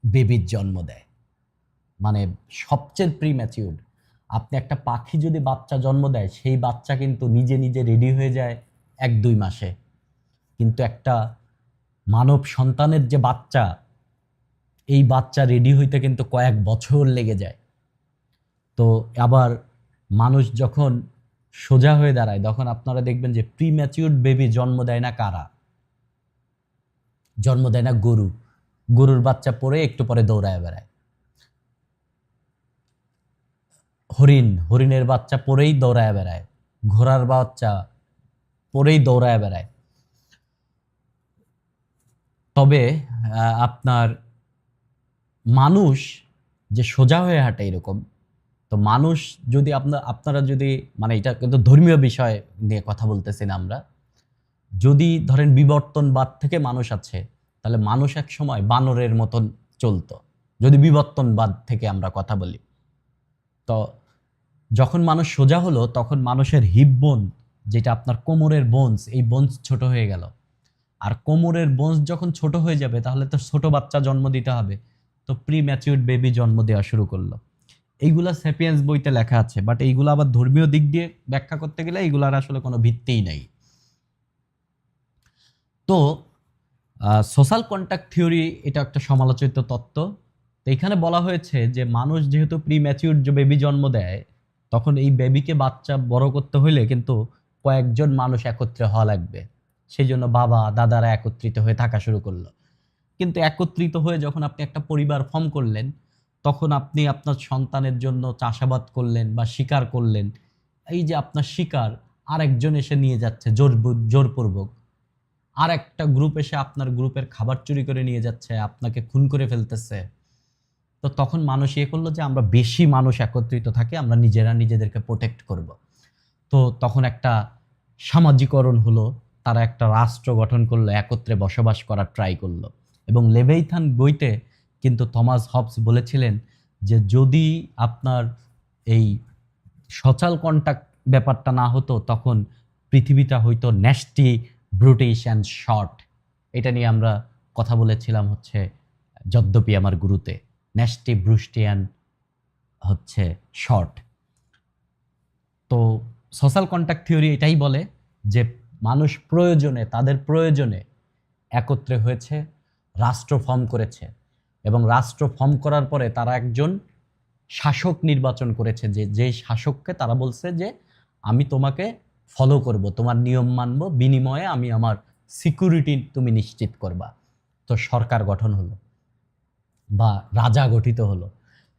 বেবির জন্ম দেয়, মানে সবচেয়ে প্রিম্যাচিউরড। আপনি একটা পাখি যদি বাচ্চা জন্ম দেয়, সেই বাচ্চা কিন্তু নিজে নিজে রেডি হয়ে যায় 1-2 মাসে, কিন্তু একটা মানব সন্তানের যে বাচ্চা, এই বাচ্চা রেডি হইতে কিন্তু কয়েক বছর লেগে যায়। তো আবার মানুষ যখন সোজা হয়ে দাঁড়ায়, তখন আপনারা দেখবেন যে প্রিম্যাচিউরড বেবি জন্ম দেয় না কারা? জন্ম দেয় না গরু। গরুর বাচ্চা পরে একটু পরে দৌড়ায় বেড়ায়। হরিণের বাচ্চা পরেই দৌড়ায় বেড়ায়। ঘোড়ার বাচ্চা পরেই দৌড়ায় বেড়ায়। তবে আপনার মানুষ যে সোজা হয়ে হাঁটে এরকম, তো মানুষ যদি আপনারা যদি, মানে এটা কিন্তু ধর্মীয় বিষয় নিয়ে কথা বলতেছি না আমরা, যদি ধরেন বিবর্তনবাদ থেকে মানুষ আছে, তাহলে মানুষ এক সময় বানরের মতন চলতো, যদি বিবর্তনবাদ থেকে আমরা কথা বলি। তো যখন মানুষ সোজা হলো তখন মানুষের হিপ বোন, যেটা আপনার কোমরের বোনস, এই বোনস ছোট হয়ে গেল। আর কোমরের বোনস যখন ছোট হয়ে যাবে তাহলে তো ছোট বাচ্চা জন্ম দিতে হবে, তো প্রি ম্যাচিউরড বেবি জন্ম দেওয়া শুরু করলো। এইগুলা স্যাপিয়েন্স বইতে লেখা আছে, বাট এইগুলো আবার ধর্মীয় দিক দিয়ে ব্যাখ্যা করতে গেলে এইগুলার আসলে কোনো ভিত্তিই নেই। তো সোশ্যাল কন্ট্যাক্ট থিওরি এটা একটা সমালোচিত তত্ত্ব। তো এখানে বলা হয়েছে যে মানুষ যেহেতু প্রি ম্যাচিউরড যে বেবি জন্ম দেয়, তখন এই বেবিকে বাচ্চা বড় করতে হইলে কিন্তু কয়েকজন মানুষ একত্রে হওয়া লাগবে। সেই জন্য বাবা দাদারা একত্রিত হয়ে থাকা শুরু করলো। কিন্তু একত্রিত হয়ে যখন আপনি একটা পরিবার ফর্ম করলেন, তখন আপনি আপনার সন্তানের জন্য চাষাবাদ করলেন বা শিকার করলেন। এই যে আপনার শিকার আরেকজন এসে নিয়ে যাচ্ছে জোরপূর্বক, আর একটা গ্রুপ এসে আপনার গ্রুপের খাবার চুরি করে নিয়ে যাচ্ছে, আপনাকে খুন করে ফেলতেছে। তো তখন মানুষ ইয়ে করলো যে আমরা বেশি মানুষ একত্রিত থাকে, আমরা নিজেরা নিজেদেরকে প্রোটেক্ট করব। তো তখন একটা সামাজিকরণ হলো, তারা একটা রাষ্ট্র গঠন করলো, একত্রে বসবাস করার ট্রাই করলো। এবং লেভেইথান বইতে কিন্তু থমাস হবস বলেছিলেন যে যদি আপনার এই সোশ্যাল কন্ট্যাক্ট ব্যাপারটা না হতো, তখন পৃথিবীটা হয়তো ন্যাস্টি, ব্রুটিশ অ্যান্ড শর্ট। এটা নিয়ে আমরা কথা বলেছিলাম হচ্ছে যদ্যপি আমার গুরুতে, ন্যাস্টি, ব্রুস্টিয়ান হচ্ছে শর্ট। তো সোশ্যাল কন্ট্যাক্ট থিওরি এটাই বলে যে মানুষ প্রয়োজনে, তাদের প্রয়োজনে একত্রে হয়েছে, রাষ্ট্র ফর্ম করেছে, এবং রাষ্ট্র ফর্ম করার পরে তারা একজন শাসক নির্বাচন করেছে, যে শাসককে তারা বলছে যে আমি তোমাকে ফলো করব, তোমার নিয়ম মানব, বিনিময়ে আমি আমার সিকিউরিটি তুমি নিশ্চিত করবা। তো সরকার গঠন হলো বা রাজা গঠিত হলো।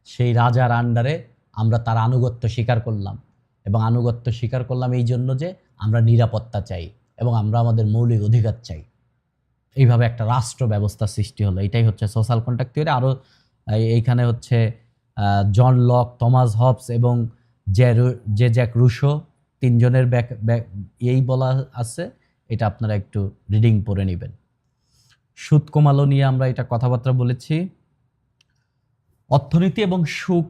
সেই রাজার আন্ডারে আমরা তার আনুগত্য স্বীকার করলাম, এবং আনুগত্য স্বীকার করলাম এই জন্য যে আমরা নিরাপত্তা চাই এবং আমরা আমাদের মৌলিক অধিকার চাই। এইভাবে একটা রাষ্ট্র ব্যবস্থা সৃষ্টি হলো। এটাই হচ্ছে সোশ্যাল কন্ট্যাক্ট থিওরি। আরও এইখানে হচ্ছে জন লক, থমাস হবস এবং যে জ্যাক রুশো, তিনজনের এই বলা আছে। এটা আপনারা একটু রিডিং পড়ে নেবেন। সুদ কমালো নিয়ে আমরা এটা কথাবার্তা বলেছি। অর্থনীতি এবং সুখ,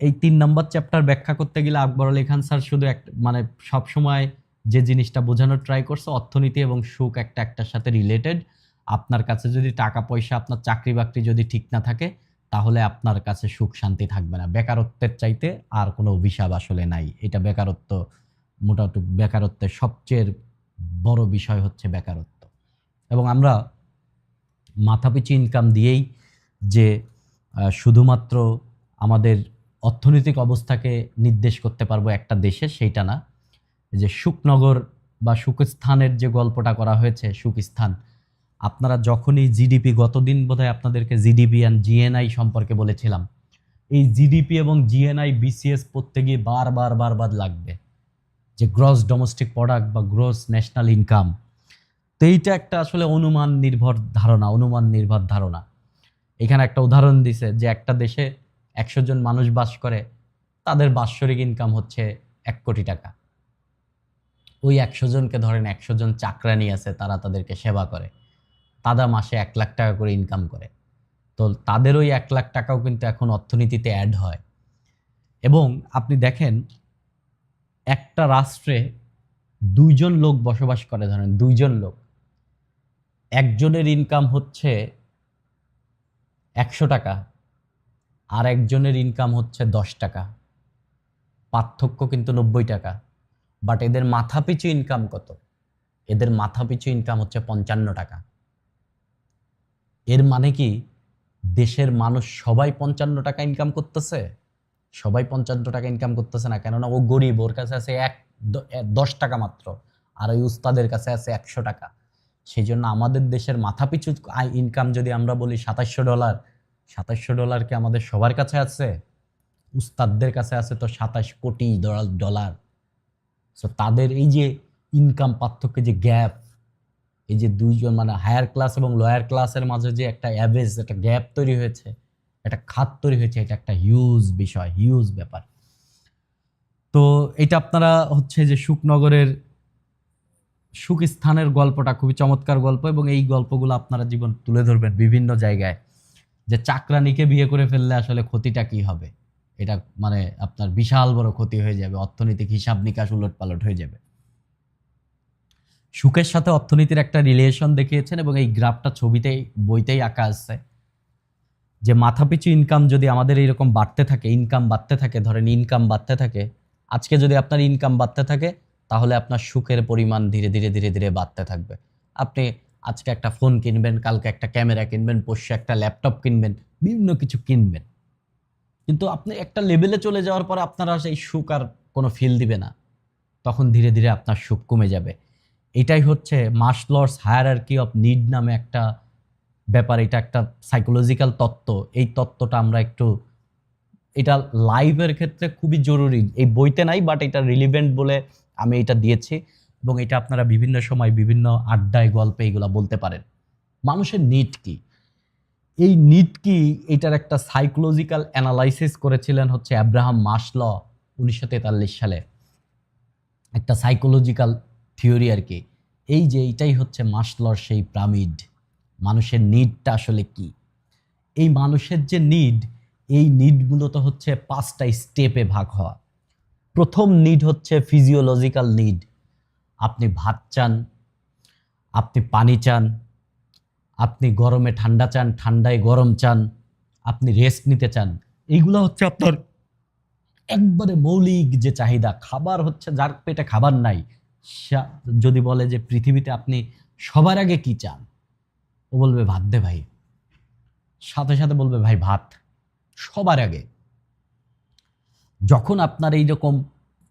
এই 3 নম্বর চ্যাপ্টার ব্যাখ্যা করতে গেলে আকবর আলী খান স্যার শুধু মানে সবসময় যে জিনিসটা বোঝানোর ট্রাই করছে, অর্থনীতি এবং সুখ একটার সাথে রিলেটেড। আপনার কাছে যদি টাকা পয়সা, আপনার চাকরি বাকরি যদি ঠিক না থাকে, তাহলে আপনার কাছে সুখ শান্তি থাকবে না। বেকারত্বের চাইতে আর কোনো অভিশাপ আসলে নাই। এটা বেকারত্ব, মোটামুটি বেকারত্বের সবচেয়ে বড় বিষয় হচ্ছে বেকারত্ব। এবং আমরা মাথাপিছু ইনকাম দিয়েই যে শুধুমাত্র আমাদের অর্থনৈতিক অবস্থাকে নির্দেশ করতে পারবো একটা দেশে, সেইটা না। যে সুখনগর বা সুখস্থানের যে গল্পটা করা হয়েছে, সুখস্থান, আপনারা যখনই জিডিপি, গতদিন বোধহয় আপনাদেরকে জিডিপি অ্যান্ড জিএনআই সম্পর্কে বলেছিলাম, এই জিডিপি এবং জিএনআই বিসিএস পড়তে গিয়ে বারবার লাগবে, যে গ্রস ডোমেস্টিক প্রোডাক্ট বা গ্রস ন্যাশনাল ইনকাম। তো এইটা একটা আসলে অনুমান নির্ভর ধারণা। এখানে একটা উদাহরণ দিছে যে একটা দেশে 100 জন মানুষ বাস করে, তাদের বাৎসরিক ইনকাম হচ্ছে 1 কোটি টাকা। ওই 100 জনকে ধরেন 100 জন চাকরানি আছে, তারা তাদেরকে সেবা করে, তারা মাসে 1 লাখ টাকা করে ইনকাম করে। তো তাদের ওই 1 লাখ টাকাও কিন্তু এখন অর্থনীতিতে অ্যাড হয়। এবং আপনি দেখেন একটা রাষ্ট্রে 2 জন লোক বসবাস করে, ধরেন 2 জন লোক, একজনের ইনকাম হচ্ছে 100 টাকা আর একজনের ইনকাম হচ্ছে 10 টাকা, পার্থক্য কিন্তু 90 টাকা। বাট এদের মাথাপিছু ইনকাম কত? এদের মাথাপিছু ইনকাম হচ্ছে 55 টাকা। এর মানে কি দেশের মানুষ সবাই 55 টাকা ইনকাম করতেছে? সবাই 55 টাকা ইনকাম করতেছে না, কেননা ও গরিব, ওর কাছে আছে 10 টাকা মাত্র, আর ওই উস্তাদের কাছে আছে 100 টাকা। সেই জন্য আমাদের দেশের মাথাপিছু ইনকাম যদি আমরা বলি $2700, $2700 কি আমাদের সবার কাছে আছে? উস্তাদদের কাছে আছে তো 27 কোটি ডলার। সো তাদের এই যে ইনকাম পার্থক্য, যে গ্যাপ, এই যে 2 জন মানে হায়ার ক্লাস এবং লোয়ার ক্লাসের মাঝে যে একটা অ্যাভারেজ, একটা গ্যাপ তৈরি হয়েছে, একটা খাত তৈরি হয়েছে, এটা একটা হিউজ বিষয়, হিউজ ব্যাপার। তো এটা আপনারা হচ্ছে যে সুখনগরের সুখস্থানের গল্পটা খুবই চমৎকার গল্প, এবং এই গল্পগুলো আপনারা জীবন তুলে ধরবেন বিভিন্ন জায়গায়, যে চাকরানিকে বিয়ে করে ফেললে আসলে ক্ষতিটা কি হবে। এটা মানে আপনার বিশাল বড় ক্ষতি হয়ে যাবে, অর্থনৈতিক হিসাব নিকাশ উলটপালট হয়ে যাবে। সুখের সাথে অর্থনীতির একটা রিলেশন দেখিয়েছেন এবং এই গ্রাফটা ছবিতেই বইতেই আঁকা আছে যে মাথাপিছু ইনকাম যদি আমাদের এইরকম বাড়তে থাকে, ইনকাম বাড়তে থাকে, ধরেন ইনকাম বাড়তে থাকে, আজকে যদি আপনার ইনকাম বাড়তে থাকে তাহলে আপনার সুখের পরিমাণ ধীরে ধীরে ধীরে ধীরে বাড়তে থাকবে। আপনি আজকে একটা ফোন কিনবেন, কালকে একটা ক্যামেরা কিনবেন, পরশু একটা ল্যাপটপ কিনবেন, বিভিন্ন কিছু কিনবেন, কিন্তু আপনি একটা লেভেলে চলে যাওয়ার পরে আপনারা সেই সুখ আর কোনো ফিল দিবে না, তখন ধীরে ধীরে আপনার সুখ কমে যাবে। এটাই হচ্ছে মাসলো'স হায়ারার্কি অফ নিড নামে একটা ব্যাপার। এটা একটা সাইকোলজিক্যাল তত্ত্ব। এই তত্ত্বটা আমরা একটু, এটা লাইফের ক্ষেত্রে খুবই জরুরি। এই বইতে নাই, বাট এটা রিলিভেন্ট বলে আমি এটা দিয়েছি এবং এটা আপনারা বিভিন্ন সময় বিভিন্ন আড্ডায় গল্পে এগুলা বলতে পারেন। মানুষের নিড কি, এই নিড কি, এটার একটা সাইকোলজিক্যাল অ্যানালাইসিস করেছিলেন হচ্ছে অ্যাব্রাহাম মাসলো 1943 সালে। একটা সাইকোলজিক্যাল থিওরি আর কি। এই যে এইটাই হচ্ছে মাসলোর সেই পিরামিড। মানুষের নিডটা আসলে কি, এই মানুষের যে নিড, এই নিডগুলো তো হচ্ছে 5টা স্টেপে ভাগ হওয়া। প্রথম নিড হচ্ছে ফিজিওলজিক্যাল নিড। আপনি ভাত চান, আপনি পানি চান, আপনি গরমে ঠান্ডা চান, ঠান্ডায় গরম চান, আপনি রেস্ট নিতে চান। এইগুলো হচ্ছে আপনার একবারে মৌলিক যে চাহিদা। খাবার হচ্ছে, যার পেটে খাবার নাই যদি বলে যে পৃথিবীতে আপনি সবার আগে কি চান, ও বলবে ভাত দে ভাই, সাথে সাথে বলবে ভাই ভাত সবার আগে। যখন আপনার এইরকম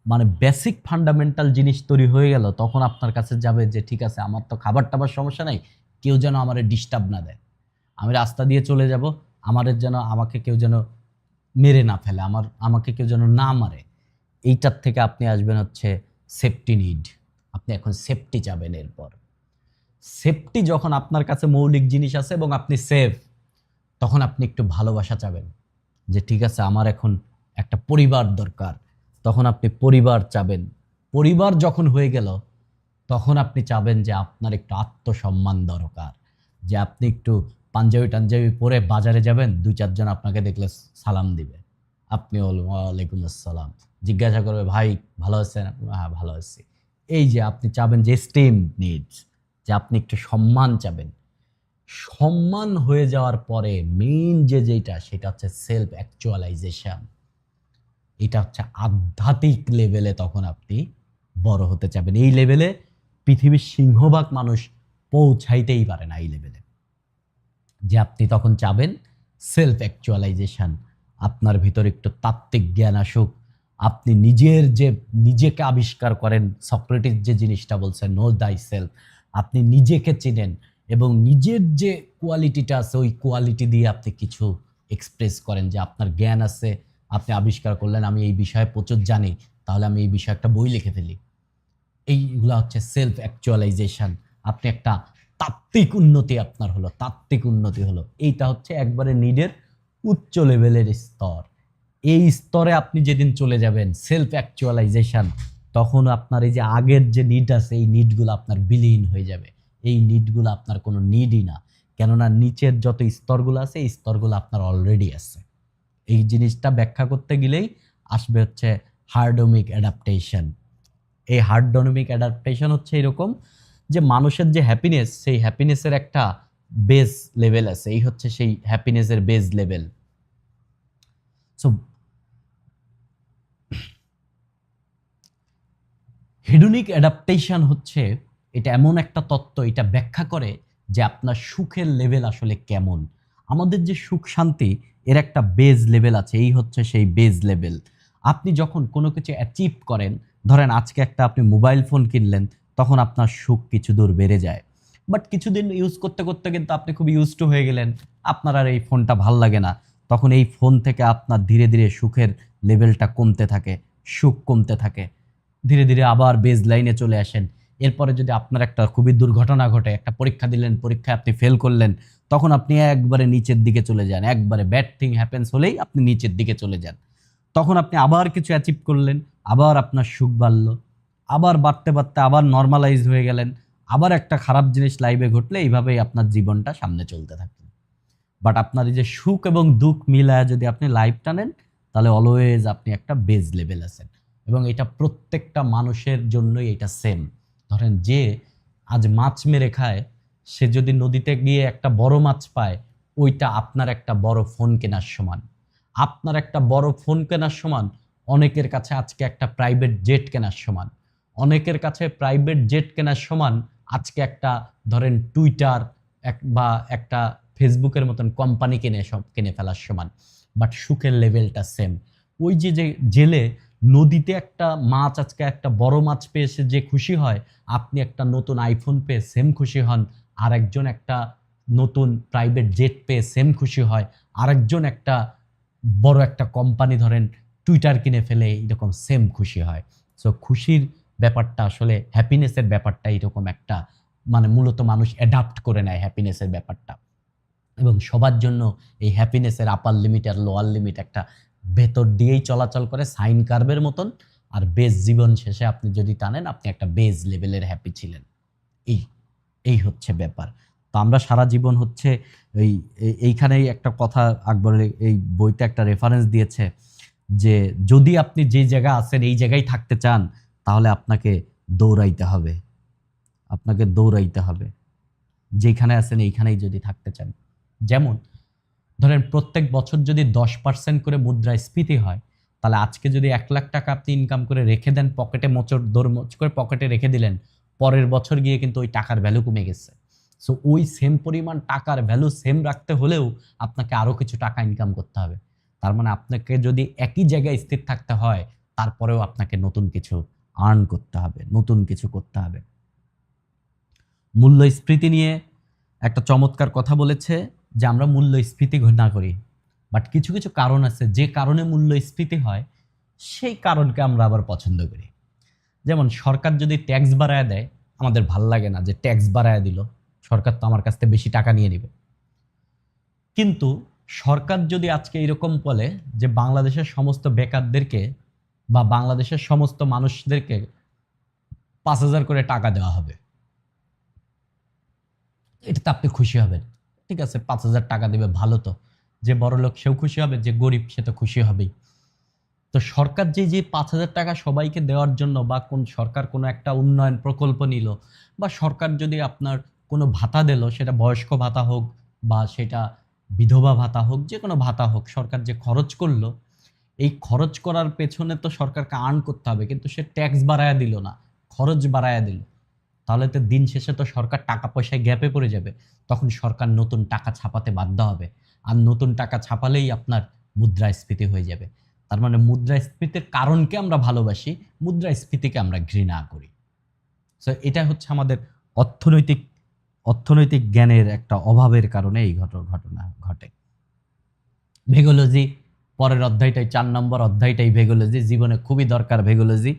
মানে বেসিক ফান্ডামেন্টাল জিনিস তৈরি হয়ে গেল, তখন আপনার কাছে যাবে যে ঠিক আছে, আমার তো খাবার টাবার সমস্যা নাই, কেউ যেন আমার ডিস্টার্ব না দেয়, আমি রাস্তা দিয়ে চলে যাব, আমাকে কেউ যেন মেরে না ফেলে, আমাকে কেউ যেন না মারে। এইটার থেকে আপনি আসবেন হচ্ছে সেফটি নিড। আপনি এখন সেফটি চাবেন। এরপর সেফটি, যখন আপনার কাছে মৌলিক জিনিস আছে এবং আপনি সেফ, তখন আপনি একটু ভালোবাসা চাবেন যে ঠিক আছে আমার এখন একটা পরিবার দরকার, তখন আপনি পরিবার চাবেন। পরিবার যখন হয়ে গেল, তখন আপনি চাবেন যে আপনার একটু আত্মসম্মান দরকার, যে আপনি একটু পাঞ্জাবি টাঞ্জাবি পরে বাজারে যাবেন, 2-4 জন আপনাকে দেখলে সালাম দিবে, আপনি ওয়ালাইকুম আসসালাম, জিজ্ঞাসা করবে ভাই ভালো আছেন, হ্যাঁ ভালো আছি। এই যে আপনি চাবেন যে স্টেম নিডস, যে আপনি একটু সম্মান চাবেন। সম্মান হয়ে যাওয়ার পরে মেইন যেটা, সেটা হচ্ছে সেলফ অ্যাকচুয়ালাইজেশন। এটা হচ্ছে আধ্যাত্মিক লেভেলে তখন আপনি বড় হতে চাবেন। এই লেভেলে পৃথিবীর সিংহভাগ মানুষ পৌঁছাইতেই পারে না। এই লেভেলে যে আপনি তখন চাবেন সেলফ অ্যাকচুয়ালাইজেশন, আপনার ভিতর একটু তাত্ত্বিক জ্ঞান আসুক, আপনি নিজেকে আবিষ্কার করেন। সক্রেটিস যে জিনিসটা বলছে, নো দাই সেলফ, আপনি নিজেকে চিনেন এবং নিজের যে কোয়ালিটিটা আছে, ওই কোয়ালিটি দিয়ে আপনি কিছু এক্সপ্রেস করেন, যে আপনার জ্ঞান আছে, আপনি আবিষ্কার করলেন আমি এই বিষয়ে প্রচুর জানি, তাহলে আমি এই বিষয়ে একটা বই লিখে ফেলি। এইগুলা হচ্ছে সেলফ অ্যাকচুয়ালাইজেশন। আপনি একটা তাত্ত্বিক উন্নতি আপনার হলো, তাত্ত্বিক উন্নতি হলো। এইটা হচ্ছে একবারে নিডের উচ্চ লেভেলের স্তর। এই স্তরে আপনি যেদিন চলে যাবেন সেলফ অ্যাকচুয়ালাইজেশন, তখন আপনার এই যে আগের যে নিড আছে, এই নিডগুলো আপনার বিলীন হয়ে যাবে। এই নিডগুলো আপনার কোনো নিডই না, কেননা নিচের যত স্তরগুলো আছে, এই স্তরগুলো আপনার অলরেডি আছে। এই জিনিসটা ব্যাখ্যা করতে গেলেই আসবে হচ্ছে হার্ডোমিক অ্যাডাপ্টেশন। এই হার্ডোমিক অ্যাডাপ্টেশন হচ্ছে এরকম যে মানুষের যে হ্যাপিনেস, সেই হ্যাপিনেসের একটা বেস লেভেল আছে। এই হচ্ছে সেই হ্যাপিনেসের base level. So hedonic adaptation হচ্ছে, এটা এমন একটা তত্ত্ব, এটা ব্যাখ্যা করে যে আপনার সুখের লেভেল আসলে কেমন। আমাদের যে সুখ শান্তি, এর একটা বেজ লেভেল আছে, এই হচ্ছে সেই বেজ লেভেল। আপনি যখন কোনো কিছু অ্যাচিভ করেন, ধরেন আজকে একটা আপনি মোবাইল ফোন কিনলেন, তখন আপনার সুখ কিছু দূর বেড়ে যায়। বাট কিছুদিন ইউজ করতে করতে কিন্তু আপনি খুব ইউজ টু হয়ে গেলেন, আপনার আর এই ফোনটা ভাল লাগে না, তখন এই ফোন থেকে আপনার ধীরে ধীরে সুখের লেভেলটা কমতে থাকে, সুখ কমতে থাকে। ধীরে ধীরে আবার বেজ লাইনে চলে আসেন। এরপরে যদি আপনার একটা খুবই দুর্ঘটনা ঘটে, একটা পরীক্ষা দিলেন, পরীক্ষায় আপনি ফেল করলেন, তখন আপনি একবারে নিচের দিকে চলে যান। একবারে ব্যাড থিং হ্যাপেন্স হলেই আপনি নিচের দিকে চলে যান। তখন আপনি আবার কিছু অ্যাচিভ করলেন, আবার আপনার সুখ বাড়ল, আবার বাড়তে বাড়তে আবার নর্মালাইজ হয়ে গেলেন, আবার একটা খারাপ জিনিস লাইভে ঘটলে এইভাবেই আপনার জীবনটা সামনে চলতে থাকে। বাট আপনার এই যে সুখ এবং দুঃখ মিলায় যদি আপনি লাইফ টানেন, তাহলে অলওয়েজ আপনি একটা বেজ লেভেল আছেন। এবং এটা প্রত্যেকটা মানুষের জন্যই এটা সেম। ধরেন যে আজ মাছ মেরে খায়, সে যদি নদীতে গিয়ে একটা বড় মাছ পায়, ওইটা আপনার একটা বড় ফোন কেনার সমান। আপনার একটা বড় ফোন কেনার সমান অনেকের কাছে আজকে একটা প্রাইভেট জেট কেনার সমান। অনেকের কাছে প্রাইভেট জেট কেনার সমান আজকে একটা, ধরেন টুইটার বা একটা ফেসবুকের মতন কোম্পানি কিনে ফেলার সমান। বাট সুখের লেভেলটা সেম। ওই যে যে জেলে নদীতে একটা মাছ, আজকে একটা বড় মাছ পেয়ে সে যে খুশি হয়, আপনি একটা নতুন আইফোন পেয়ে সেম খুশি হন। আর একজন একটা নতুন প্রাইভেট জেট পেয়ে সেম খুশি হয়। আরেকজন একটা বড় একটা কোম্পানি, ধরেন টুইটার কিনে ফেলে, এরকম সেম খুশি হয়। সো খুশির ব্যাপারটা আসলে, হ্যাপিনেসের ব্যাপারটা এরকম একটা, মানে মূলত মানুষ অ্যাডাপ্ট করে নেয় হ্যাপিনেসের ব্যাপারটা। এবং সবার জন্য এই হ্যাপিনেসের আপার লিমিট আর লোয়ার লিমিট একটা ভেতর দিয়েই চলাচল করে, সাইন কার্ভের মতন। আর বেস জীবন শেষে আপনি যদি টানেন, আপনি একটা বেস লেভেলের হ্যাপি ছিলেন। এই এই হচ্ছে ব্যাপার। তো আমরা সারা জীবন হচ্ছে এইখানেই একটা কথা আকবরের এই বইতে একটা রেফারেন্স দিয়েছে যে যদি আপনি যে জায়গা আছেন এই জায়গায় থাকতে চান, তাহলে আপনাকে দৌড়াইতে হবে। আপনাকে দৌড়াইতে হবে যেখানে আছেন এইখানেই যদি থাকতে চান। যেমন ধরেন প্রত্যেক বছর যদি 10% করে মুদ্রাস্ফীতি হয়, তাহলে আজকে যদি 1,00,000 টাকা আপনি ইনকাম করে রেখে দেন পকেটে, দরমচ করে পকেটে রেখে দিলেন, পরের বছর গিয়ে কিন্তু ওই টাকার ভ্যালু কমে গেছে। সো ওই সেম পরিমাণ টাকার ভ্যালু সেম রাখতে হলেও আপনাকে আরও কিছু টাকা ইনকাম করতে হবে। তার মানে আপনাকে যদি একই জায়গায় স্থির থাকতে হয়, তারপরেও আপনাকে নতুন কিছু আর্ন করতে হবে, নতুন কিছু করতে হবে। মূল্যস্ফীতি নিয়ে একটা চমৎকার কথা বলেছে যে আমরা মূল্যস্ফীতি ঘৃণা করি, বাট কিছু কিছু কারণ আছে যে কারণে মূল্যস্ফীতি হয়, সেই কারণকে আমরা আবার পছন্দ করি। যেমন সরকার যদি ট্যাক্স বাড়ায় দেয়, আমাদের ভাল লাগে না যে ট্যাক্স বাড়ায় দিল, সরকার তো আমার কাছ থেকে বেশি টাকা নিয়ে নেবে। কিন্তু সরকার যদি আজকে এরকম বলে যে বাংলাদেশের সমস্ত বেকারদেরকে বা বাংলাদেশের সমস্ত মানুষদেরকে 5,000 করে টাকা দেওয়া হবে, এটাতে আপনি খুশি হবেন। ঠিক আছে, 5,000 টাকা দেবে, ভালো। তো যে বড় লোক সেও খুশি হবে, যে গরিব সে তো খুশি হবেই। তো সরকার যে 5,000 টাকা সবাইকে দেওয়ার জন্য, বা কোন সরকার কোনো একটা উন্নয়ন প্রকল্প নিল, বা সরকার যদি আপনার কোনো ভাতা দিল, সেটা বয়স্ক ভাতা হোক বা সেটা বিধবা ভাতা হোক, যে কোনো ভাতা হোক, সরকার যে খরচ করলো, এই খরচ করার পেছনে তো সরকারকে আর্ন করতে হবে, কিন্তু সে ট্যাক্স বাড়ায়া দিল না, খরচ বাড়ায়া দিল। তাহলে তো দিন শেষে তো সরকার টাকা পয়সায় গ্যাপে পড়ে যাবে। তখন সরকার নতুন টাকা ছাপাতে বাধ্য হবে। আর নতুন টাকা ছাপালেই আপনার মুদ্রাস্ফীতি হয়ে যাবে। তার মানে মুদ্রাস্ফীতির কারণকে আমরা ভালোবাসি, মুদ্রাস্ফীতিকে আমরা ঘৃণা করি। সো এটা হচ্ছে আমাদের অর্থনৈতিক অর্থনৈতিক জ্ঞানের একটা অভাবের কারণে এই ঘটনা ঘটে। ভেগোলজি, পরের অধ্যায়টাই 4 নম্বর অধ্যায়টাই ভেগোলজি। জীবনে খুবই দরকার ভেগোলজি।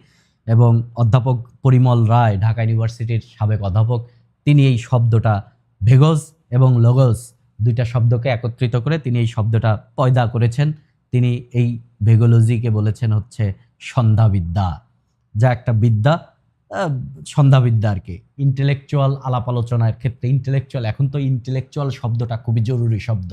এবং অধ্যাপক পরিমল রায়, ঢাকা ইউনিভার্সিটির সাবেক অধ্যাপক, তিনি এই শব্দটা ভেগস এবং লগস দুইটা শব্দকে একত্রিত করে তিনি এই শব্দটা পয়দা করেছেন। তিনি এই ভেগোলজিকে বলেছেন হচ্ছে সন্ধ্যাবিদ্যা, যা একটা বিদ্যা, সন্ধ্যাবিদ্যা আর কি। ইন্টেলেকচুয়াল আলাপ আলোচনার ক্ষেত্রে ইন্টেলেকচুয়াল, এখন তো ইন্টেলেকচুয়াল শব্দটা খুবই জরুরি শব্দ,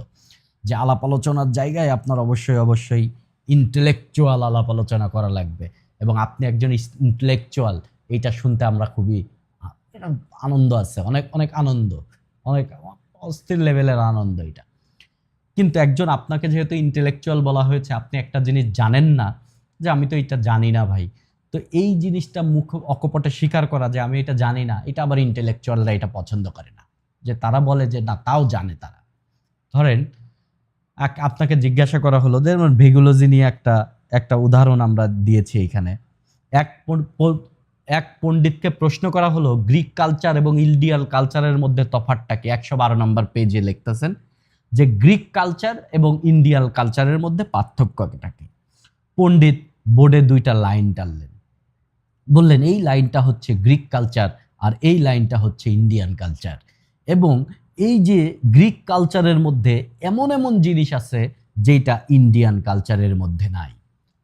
যে আলাপ আলোচনার জায়গায় আপনার অবশ্যই অবশ্যই ইন্টেলেকচুয়াল আলাপ আলোচনা করা লাগবে। এবং আপনি একজন ইন্টেলেকচুয়াল, এইটা শুনতে আমরা খুবই এটা আনন্দ আছে, অনেক অনেক আনন্দ, অনেক অস্থির লেভেলের আনন্দ এটা। কিন্তু একজন, আপনাকে যেহেতু ইন্টেলেকচুয়াল বলা হয়েছে, আপনি একটা জিনিস জানেন না, যে আমি তো এটা জানি না ভাই। তো এই জিনিসটা মুখ অকপটে স্বীকার করা যে আমি এটা জানি না, এটা আবার ইন্টেলেকচুয়ালরা এটা পছন্দ করে না, যে তারা বলে যে না, তাও জানে তারা। ধরেন আপনাকে জিজ্ঞাসা করা হলো, যেমন ভেগোলজি নিয়ে একটা একটা উদাহরণ আমরা দিয়েছি এখানে। এক পণ্ডিতকে প্রশ্ন করা হলো গ্রিক কালচার এবং ইন্ডিয়ান কালচারের মধ্যে তফাৎটা কি। 112 নম্বর পেজে লিখতেছেন যে গ্রিক কালচার এবং ইন্ডিয়ান কালচারের মধ্যে পার্থক্যটা কি। পণ্ডিত বোর্ডে 2টা লাইন টানলেন, বললেন এই লাইনটা হচ্ছে গ্রিক কালচার আর এই লাইনটা হচ্ছে ইন্ডিয়ান কালচার। এবং এই যে গ্রিক কালচারের মধ্যে এমন এমন জিনিস আছে যেটা ইন্ডিয়ান কালচারের মধ্যে নাই,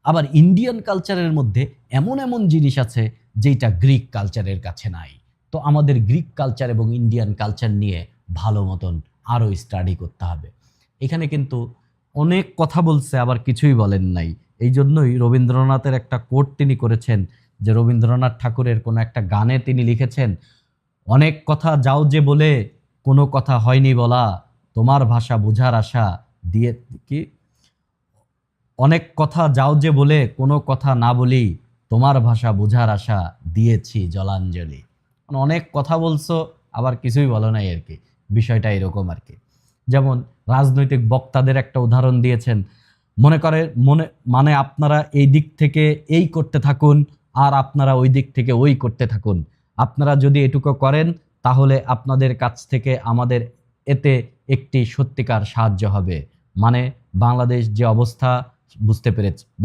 আবার ইন্ডিয়ান কালচারের মধ্যে এমন এমন জিনিস আছে যেটা গ্রিক কালচারের কাছে নাই। তো আমাদের গ্রিক কালচার এবং ইন্ডিয়ান কালচার নিয়ে ভালো মতন আরও স্টাডি করতে হবে। এখানে কিন্তু অনেক কথা বলছে, আবার কিছুই বলেন নাই। এই জন্যই রবীন্দ্রনাথের একটা কোট তিনি করেছেন, যে রবীন্দ্রনাথ ঠাকুরের কোনো একটা গানে তিনি লিখেছেন, অনেক কথা যাও যে বলে কোনো কথা হয়নি বলা, তোমার ভাষা বোঝার আশা দিয়ে কি, অনেক কথা যাও যে বলে কোনো কথা না বলি, তোমার ভাষা বোঝার আশা দিয়েছি জলাঞ্জলি। মানে অনেক কথা বলছো, আবার কিছুই বলো নাই আর কি। বিষয়টা এরকম আর কি। যেমন রাজনৈতিক বক্তাদের একটা উদাহরণ দিয়েছেন, মনে করে মানে আপনারা এই দিক থেকে এই করতে থাকুন, আর আপনারা ওই দিক থেকে ওই করতে থাকুন। আপনারা যদি এটুকু করেন, তাহলে আপনাদের কাছ থেকে আমাদের এতে একটি সত্যিকার সাহায্য হবে। মানে বাংলাদেশ যে অবস্থা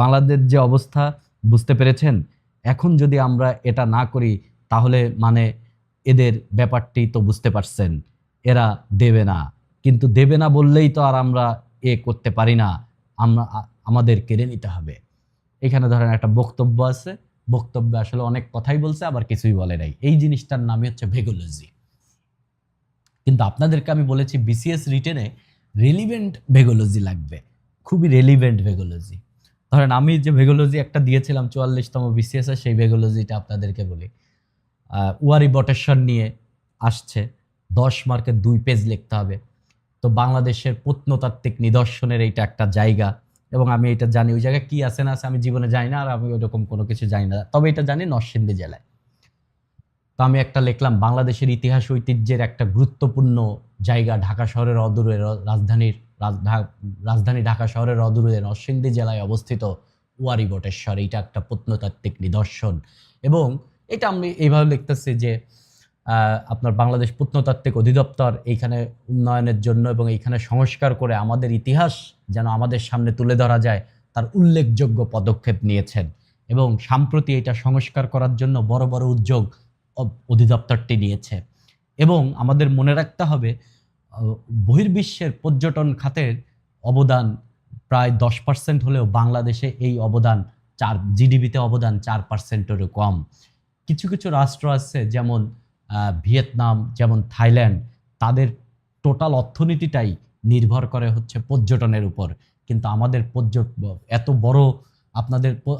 বাংলাদেশ যে অবস্থা বুঝতে পেরেছেন। এখন যদি আমরা এটা না করি, তাহলে মানে এদের ব্যাপারটি তো বুঝতে পারছেন, এরা দেবে না। কিন্তু দেবে না বললেই তো আর আমরা করতে পারি না, আমাদের কেড়ে নিতে হবে। এখানে ধরেন একটা বক্তব্য আছে, বক্তব্যে আসলে অনেক কথাই বলছে, আবার কিছুই বলে নাই। এই জিনিসটার নামই হচ্ছে ভেগোলজি। কিন্তু আপনাদেরকে আমি বলেছি বিসিএস রিটেনে রেলিভেন্ট ভেগোলজি লাগবে, খুবই রেলিভেন্ট ভেগোলজি। ধরেন আমি যে ভেগোলজি একটা দিয়েছিলাম 44তম বিসিএস এ, সেই ভেগোলজিটা আপনাদেরকে বলি। ওয়ারি বটেশ্বর নিয়ে আসছে, 10 মার্কের 2 পেজ লিখতে হবে। তো বাংলাদেশের প্রত্নতাত্ত্বিক নিদর্শনের এইটা একটা জায়গা, এবং আমি এটা জানি ওই জায়গায় কি আছে না আছে আমি জীবনে জানি না, আর আমি ওইরকম কোনো কিছু জানি না, তবে এটা জানি নরসিংদী জেলায়। তো আমি একটা লিখলাম, বাংলাদেশের ইতিহাস ঐতিহ্যের একটা গুরুত্বপূর্ণ জায়গা ঢাকা শহরের অদূরে, রাজধানী ঢাকা শহরের অদূরে নরসিংদী জেলায় অবস্থিত ওয়ারি বটেশ্বর, এইটা একটা প্রত্নতাত্ত্বিক নিদর্শন। এবং এটা আমি এইভাবে লিখতেছি যে আপনার বাংলাদেশ প্রত্নতাত্ত্বিক অধিদপ্তর এইখানে উন্নয়নের জন্য এবং এইখানে সংস্কার করে আমাদের ইতিহাস যেন আমাদের সামনে তুলে ধরা যায়, তার উল্লেখযোগ্য পদক্ষেপ নিয়েছেন। এবং সাম্প্রতি এটা সংস্কার করার জন্য বড় বড় উদ্যোগ অধিদপ্তরটি নিয়েছে। এবং আমাদের মনে রাখতে হবে, বহির্বিশ্বের পর্যটন খাতের অবদান প্রায় 10% হলেও বাংলাদেশে এই অবদান জিডিপিতে অবদান 4%-এরও কম। কিছু কিছু রাষ্ট্র আছে যেমন ভিয়েতনাম, যেমন থাইল্যান্ড, তাদের টোটাল অর্থনীতিটাই নির্ভর করে হচ্ছে পর্যটনের উপর। কিন্তু আমাদের এত বড়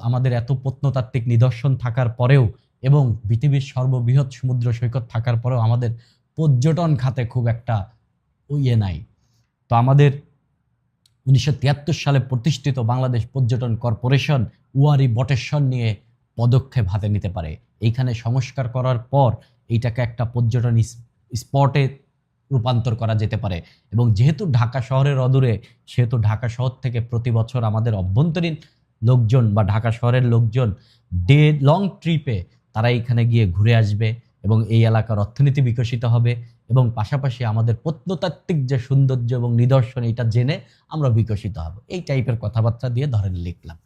আমাদের এত প্রত্নতাত্ত্বিক নিদর্শন থাকার পরেও এবং পৃথিবীর সর্ববৃহৎ সমুদ্র সৈকত থাকার পরেও আমাদের পর্যটন খাতে খুব একটা নাই। তো আমাদের 1973 সালে প্রতিষ্ঠিত বাংলাদেশ পর্যটন কর্পোরেশন ওয়ারি বটেশ্বর নিয়ে পদক্ষেপ হাতে নিতে পারে। এইখানে সংস্কার করার পর এইটাকে একটা পর্যটন স্পটে রূপান্তর করা যেতে পারে। এবং যেহেতু ঢাকা শহরের অদূরে, সেহেতু ঢাকা শহর থেকে প্রতি বছর আমাদের অভ্যন্তরীণ লোকজন বা ঢাকা শহরের লোকজন লং ট্রিপে তারা এইখানে গিয়ে ঘুরে আসবে, এবং এই এলাকার অর্থনীতি বিকশিত হবে, এবং পাশাপাশি আমাদের প্রত্নতাত্ত্বিক যে সৌন্দর্য এবং নিদর্শন এটা জেনে আমরা বিকশিত হব। এই টাইপের কথাবার্তা দিয়ে ধরেন লিখলাম।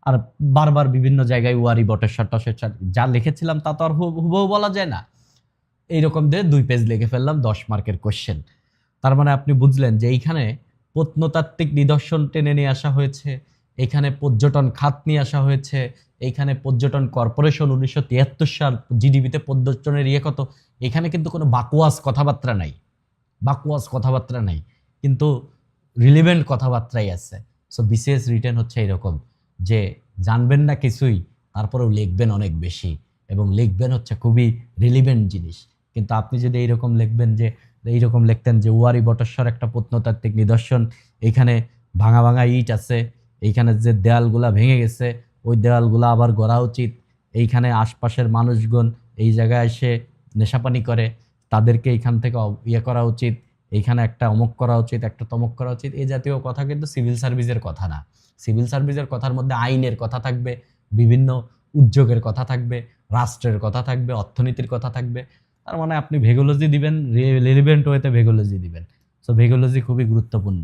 আর বারবার বিভিন্ন জায়গায় ওয়ারি বটেশ্বর টসেশ্বর যা লিখেছিলাম তা তো আর হুবহু বলা যায় না। এইরকম দিয়ে 2 পেজ লিখে ফেললাম, 10 মার্কের কোশ্চেন। তার মানে আপনি বুঝলেন যে এইখানে প্রত্নতাত্ত্বিক নিদর্শন টেনে নিয়ে আসা হয়েছে, এখানে পর্যটন খাত নিয়ে আসা হয়েছে, এইখানে পর্যটন কর্পোরেশন 1973 সাল জিডিপিতে পর্যটনের কত। এখানে কিন্তু কোনো বাকওয়াস কথাবার্তা নাই, কিন্তু রিলিভেন্ট কথাবার্তাই আছে। সো বিসিএস রিটেন হচ্ছে এরকম, যে জানবেন না কিছুই, তারপরেও লিখবেন অনেক বেশি, এবং লিখবেন হচ্ছে খুবই রিলিভেন্ট জিনিস। কিন্তু আপনি যদি এইরকম লিখতেন যে ওয়ারি বটেশ্বর একটা প্রত্নতাত্ত্বিক নিদর্শন, এইখানে ভাঙা ভাঙা ইট আছে, এইখানে যে দেয়ালগুলা ভেঙে গেছে ওই দেওয়ালগুলো আবার গড়া উচিত, এইখানে আশপাশের মানুষগণ এই জায়গায় এসে নেশাপানি করে, তাদেরকে এইখান থেকে করা উচিত, এইখানে একটা অমুক করা উচিত, একটা তমুক করা উচিত, এই জাতীয় কথা কিন্তু সিভিল সার্ভিসের কথা না। সিভিল সার্ভিসের কথার মধ্যে আইনের কথা থাকবে, বিভিন্ন উদ্যোগের কথা থাকবে, রাষ্ট্রের কথা থাকবে, অর্থনীতির কথা থাকবে। তার মানে আপনি ভেগোলজি দিবেন, রিলেভেন্ট ওয়েতে ভেগোলজি দিবেন। সো ভেগোলজি খুবই গুরুত্বপূর্ণ।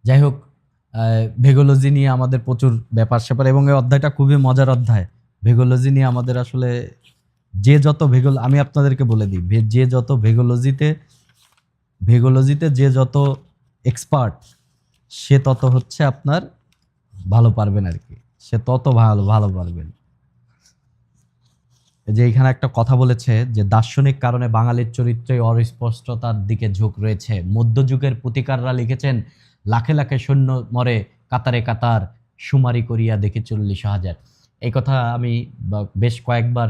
যাই হোক, ভেগোলজি নিয়ে আমাদের প্রচুর ব্যাপার স্যাপার, এবং এই অধ্যায়টা খুবই মজার অধ্যায়। ভেগোলজি নিয়ে আমাদের আসলে যে যত আমি আপনাদেরকে বলে দিই, যে যত ভেগোলজিতে যে যত এক্সপার্ট, সে তত হচ্ছে আপনার ভালো পারবেন আর কি, সে তত ভালো পারবেন। যে এখানে একটা কথা বলেছে যে দার্শনিক কারণে বাঙালির চরিত্রে অস্পষ্টতার দিকে ঝোঁক রয়েছে। মধ্যযুগের পুঁথিকাররা লিখেছেন, লাখে লাখে সৈন্য মরে কাতারে কাতার, শুমারি করিয়া দেখি 40,000। এই কথা আমি বেশ কয়েকবার,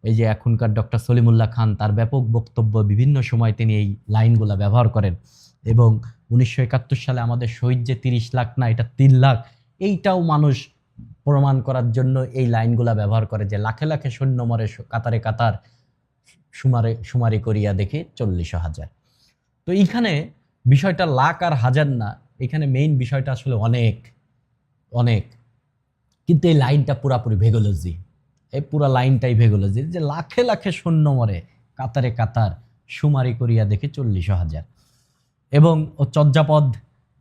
এই যে এখনকার ডক্টর সলিমুল্লাহ খান তার ব্যাপক বক্তব্য, বিভিন্ন সময় তিনি এই লাইনগুলা ব্যবহার করেন। এবং 1971 সালে আমাদের শহীদ যে 30 লাখ না, এটা 3 লাখ, এইটাও মানুষ প্রমাণ করার জন্য এই লাইনগুলা ব্যবহার করে যে লাখে লাখে সৈন্য মরে কাতারে কাতার, শুমারি করিয়া দেখি 40,000। তো এইখানে বিষয়টা লাখ আর হাজার না, এখানে মেইন বিষয়টা আসলে অনেক অনেক। কিন্তু এই লাইনটা পুরাপুরি ভেগোলজি, এই পুরা লাইনটাই ভেগোলজি, যে লাখে লাখে সৈন্য মরে কাতারে কাতার, শুমারি করিয়া দেখি 40,000। এবং ও চর্যাপদ,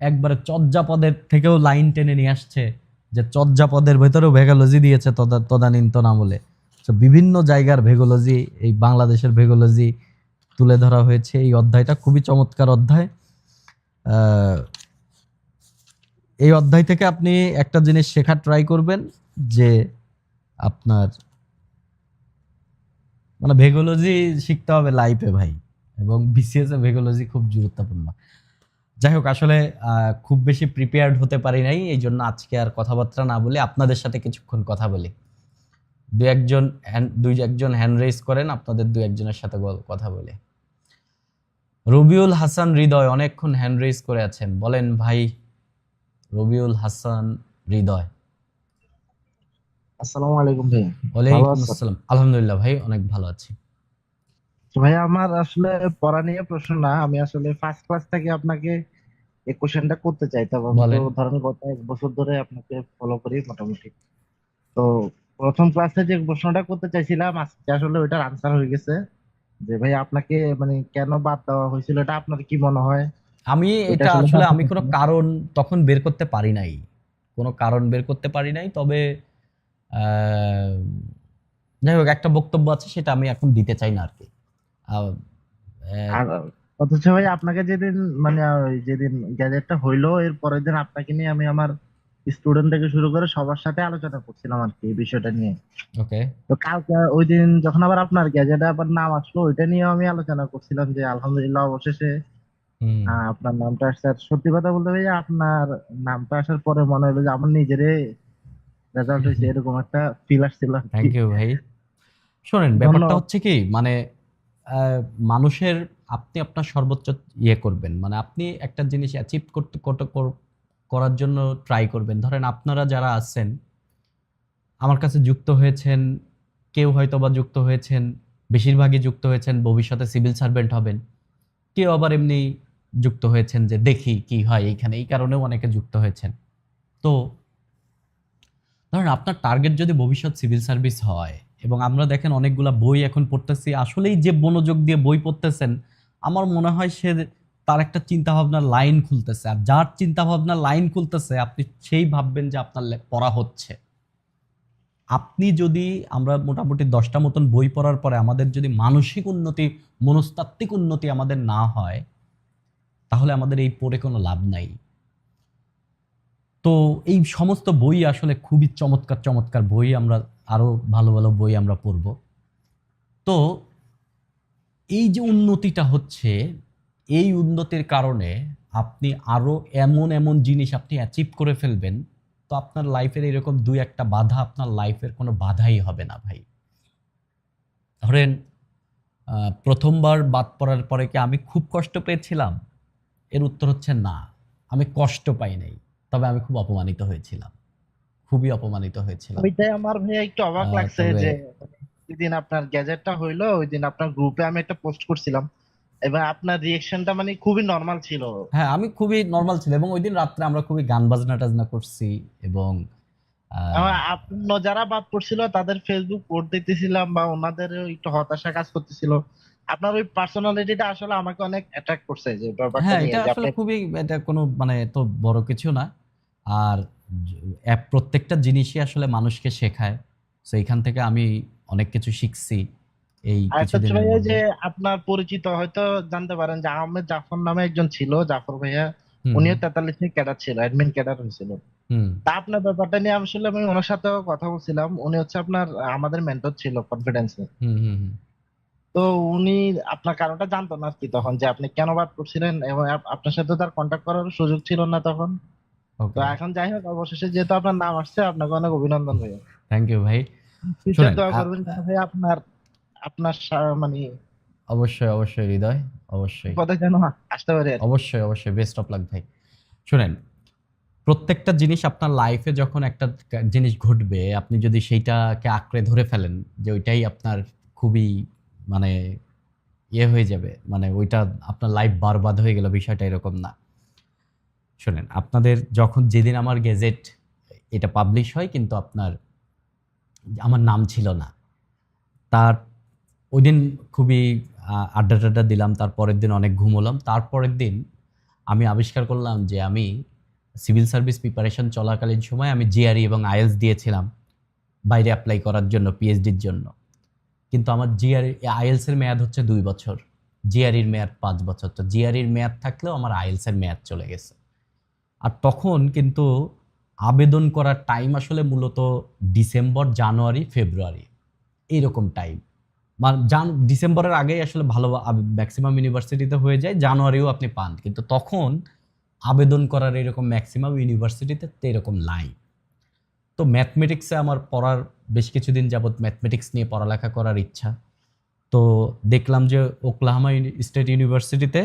একবারে চর্যাপদের থেকেও লাইন টেনে নিয়ে আসছে, যে চর্যাপদের ভেতরেও ভেগোলজি দিয়েছে তদানীন্তন আমলে। তো বিভিন্ন জায়গার ভেগোলজি, এই বাংলাদেশের ভেগোলজি তুলে ধরা হয়েছে। এই অধ্যায়টা খুবই চমৎকার অধ্যায়। এই অধ্যায় থেকে আপনি একটা জিনিস শেখার ট্রাই করবেন, যে আপনার মানে ভেগোলজি শিখতে হবে লাইফে ভাই, এবং বিসিএস এ ভেগোলজি খুব গুরুত্বপূর্ণ। যাই হোক, আসলে খুব বেশি প্রিপেয়ার্ড হতে পারি নাই, এই জন্য আজকে আর কথাবার্তা না বলে আপনাদের সাথে কিছুক্ষণ কথা বলি। দুই একজন হ্যান্ড রেজ করেন, আপনাদের দুই একজনের সাথে কথা বলে। রবিউল হাসান হৃদয় অনেকক্ষণ হ্যান্ড রেজ করে আছেন, বলেন ভাই। রবিউল হাসান হৃদয়। আসসালামু আলাইকুম ভাই। ভালো ওয়ালাইকুম আছেন? আসসালাম, আলহামদুলিল্লাহ ভাই, অনেক ভালো আছি। তো ভাই আমার আসলে পড়া নিয়ে প্রশ্ন না, আমি আসলে ফার্স্ট ক্লাস থেকে আপনাকে এই কোশ্চেনটা করতে চাইতাম। আমি তো বলেন। ধরেন গত 1 বছর ধরে আপনাকে ফলো করি মোটামুটি। তো প্রথম ক্লাসে যে প্রশ্নটা করতে চাইছিলাম আজকে আসলে ওইটার আনসার হয়ে গেছে, যে ভাই আপনাকে মানে কেন বাদ দেওয়া হয়েছিল, এটা আপনার কি মনে হয়? আমি ওইটা এটা আসলে আসলে জানতে আমি কোনো চাচ্ছিলাম। কারণ তখন বের করতে পারি নাই, কোনো কারণ বের করতে পারি নাই। তবে আহ, যাই হোক, একটা বক্তব্য আছে, সেটা আমি এখন দিতে চাই না আর কি। আহ, আহ, আর অথচ ভাই আপনাকে যেদিন মানে ওই যেদিন গ্যাজেটটা হইলো এর পরের দিন আপনাকে নিয়ে আমি আমার স্টুডেন্ট থেকে শুরু করে সবার সাথে আলোচনা করছিলাম আর কি এই বিষয়টা নিয়ে। ওকে। তো কালকে ওই দিন যখন আবার আপনার গ্যাজেটে আবার নাম আসলো ওইটা নিয়েও আমি আলোচনা করছিলাম যে আলহামদুলিল্লাহ অবশেষে হুম। আপনার নামটা আসছে। আর সত্যি কথা বলতে ভাই আপনার নামটা আসার পরে মনে হলো যে আমার নিজেরই রেজাল্ট হয়েছে, এরকম একটা ফিল আসছিল আর কি। থ্যাংক ইউ ভাই। শোনেন, ব্যাপারটা ধন্যবাদ। হচ্ছে কি, মানে আহ, মানুষের, আপনি আপনার সর্বোচ্চ ইয়ে করবেন, মানে আপনি একটা জিনিস অ্যাচিভ করার জন্য ট্রাই করবেন। ধরেন আপনারা যারা আছেন আমার কাছে যুক্ত হয়েছেন, কেউ হয়তো বা যুক্ত হয়েছেন, বেশিরভাগই যুক্ত হয়েছেন ভবিষ্যতে সিভিল সার্ভেন্ট হবেন। কেউ আবার এমনি যুক্ত হয়েছেন যে দেখি কি হয় এইখানে, এই কারণেও অনেকে যুক্ত হয়েছেন। তো ধরেন আপনার টার্গেট যদি ভবিষ্যৎ সিভিল সার্ভিস হয়, এবং আমরা দেখেন অনেকগুলা বই এখন পড়তেছি, আসলেই যে মনোযোগ দিয়ে বই পড়তেছেন, আমার মনে হয় সে, তার একটা চিন্তা ভাবনার লাইন খুলতেছে। আর যার চিন্তা ভাবনার লাইন খুলতেছে, আপনি সেই ভাববেন যে আপনার পড়া হচ্ছে। আপনি যদি, আমরা মোটামুটি 10টা মতন বই পড়ার পরে আমাদের যদি মানসিক উন্নতি, মনস্তাত্ত্বিক উন্নতি আমাদের না হয়, তাহলে আমাদের এই পড়ে কোনো লাভ নাই। তো এই সমস্ত বই আসলে খুবই চমৎকার চমৎকার বই, আমরা আরো ভালো ভালো বই আমরা পড়ব। তো এই যে উন্নতিটা হচ্ছে, এই উন্নতির কারণে আপনি আরো এমন এমন জিনিস আপনি অ্যাচিভ করে ফেলবেন। তো আপনার লাইফের এরকম দুই একটা বাধা, আপনার লাইফের কোনো বাধাই হবে না ভাই। ধরেন প্রথমবার বাদ পড়ার পরে কি আমি খুব কষ্ট পেয়েছিলাম? এর উত্তর হচ্ছে না, আমি কষ্ট পাই নাই, তবে আমি খুব অপমানিত হয়েছিলাম, খুবই অপমানিত হয়েছিলাম। ওইটাই আমার ভাইয়া একটু অবাক লাগছে তবে যে যেদিন আপনার গ্যাজেটটা হইলো ওই দিন আপনার গ্রুপে আমি একটা পোস্ট করছিলাম এবং আপনার রিয়েকশনটা মানে খুবই নর্মাল ছিল। হ্যাঁ, আমি খুবই নর্মাল ছিল, এবং ওই দিন রাত্রে আমরা খুবই গান বাজনা টাজনা করছি। এবং আহ, অন্য যারা বাদ পড়ছিল তাদের ফেসবুক পোস্ট দেখতেছিলাম বা ওনাদের একটু হতাশা কাজ করতেছিল। আপনার ওই পার্সোনালিটিটা আসলে আমাকে অনেক অ্যাট্রাক্ট করছে যে ব্যাপারটা হ্যাঁ, নিয়ে এটা যে আসলে আপনি। খুবই, এটা কোনো মানে তো বড় কিছু না। আর প্রত্যেকটা জিনিসই আসলে মানুষকে শেখায়। তো এইখান থেকে আমি অনেক কিছু শিখছি এই আর একটা হচ্ছে কিছুদিনের ভাইয়া যে মধ্যে। আপনার পরিচিত হয়তো জানতে পারেন যে আহমেদ জাফর নামে একজন ছিল, জাফর ভাইয়া। হুম, হুম, উনিও 43 ক্যাডার ছিল, অ্যাডমিন ক্যাডার হয়েছিল। হুম তা আপনার ব্যাপারটা নিয়ে আসলে আমি ওনার সাথেও কথা বলছিলাম। উনি হচ্ছে আপনার আমাদের মেন্টর ছিল কনফিডেন্সে। হুম হুম হুম। তো উনি আপনার কারণটা জানতো না আর কি তখন, যে আপনি কেন বাদ করছিলেন, এবং আপনার সাথে তার কন্ট্যাক্ট করার সুযোগ ছিল না তখন। তো ওকে, এখন যাই হোক, অবশেষে যেহেতু আপনার নাম আসছে, আপনাকে অনেক অভিনন্দন ভাইয়া। থ্যাংক ইউ ভাই। ফিউচার শুনেন, দোয়া করবেন যেন ভাই আপনার আপনার মানে অবশ্যই অবশ্যই হৃদয়, অবশ্যই পথে যেন আসতে পারে আর কি। অবশ্যই অবশ্যই, বেস্ট অফ লাক ভাই। শুনেন, প্রত্যেকটা জিনিস আপনার লাইফে যখন একটা জিনিস ঘটবে, আপনি যদি সেইটাকে আঁকড়ে ধরে ফেলেন যে ওইটাই আপনার খুবই মানে হয়ে যাবে, মানে ওইটা আপনার লাইফ বরবাদ হয়ে গেল, বিষয়টা এরকম না। শুনেন, আপনাদের যখন যেদিন আমার গেজেট এটা পাবলিশ হয়, কিন্তু আমার নাম ছিল না। তার ওই দিন খুবই আড্ডা টাড্ডা দিলাম, তারপরের দিন অনেক ঘুমোলাম। তারপরের দিন আমি আবিষ্কার করলাম যে আমি সিভিল সার্ভিস প্রিপারেশন চলাকালীন সময় আমি জিআরই এবং আইএলস দিয়েছিলাম বাইরে অ্যাপ্লাই করার জন্য, পিএইচডির জন্য। কিন্তু আমার জিআরই আইএলস এর মেয়াদ হচ্ছে 2 বছর, জিআরইর মেয়াদ 5 বছর। তো জিআরইর মেয়াদ থাকলেও আমার আইএলস এর মেয়াদ চলে গেছে। আর তখন কিন্তু আবেদন করার টাইম আসলে মূলত ডিসেম্বর, জানুয়ারি, ফেব্রুয়ারি, এইরকম টাইম। মানে ডিসেম্বরের আগেই আসলে ভালো ম্যাক্সিমাম ইউনিভার্সিটিতে হয়ে যায়, জানুয়ারিও আপনি পান, কিন্তু তখন আবেদন করার এরকম ম্যাক্সিমাম ইউনিভার্সিটিতে তো এরকম নাই। তো ম্যাথমেটিক্সে আমার পড়ার বেশ কিছুদিন যাবত ম্যাথমেটিক্স নিয়ে পড়ালেখা করার ইচ্ছা। তো দেখলাম যে ওকলাহামা স্টেট ইউনিভার্সিটিতে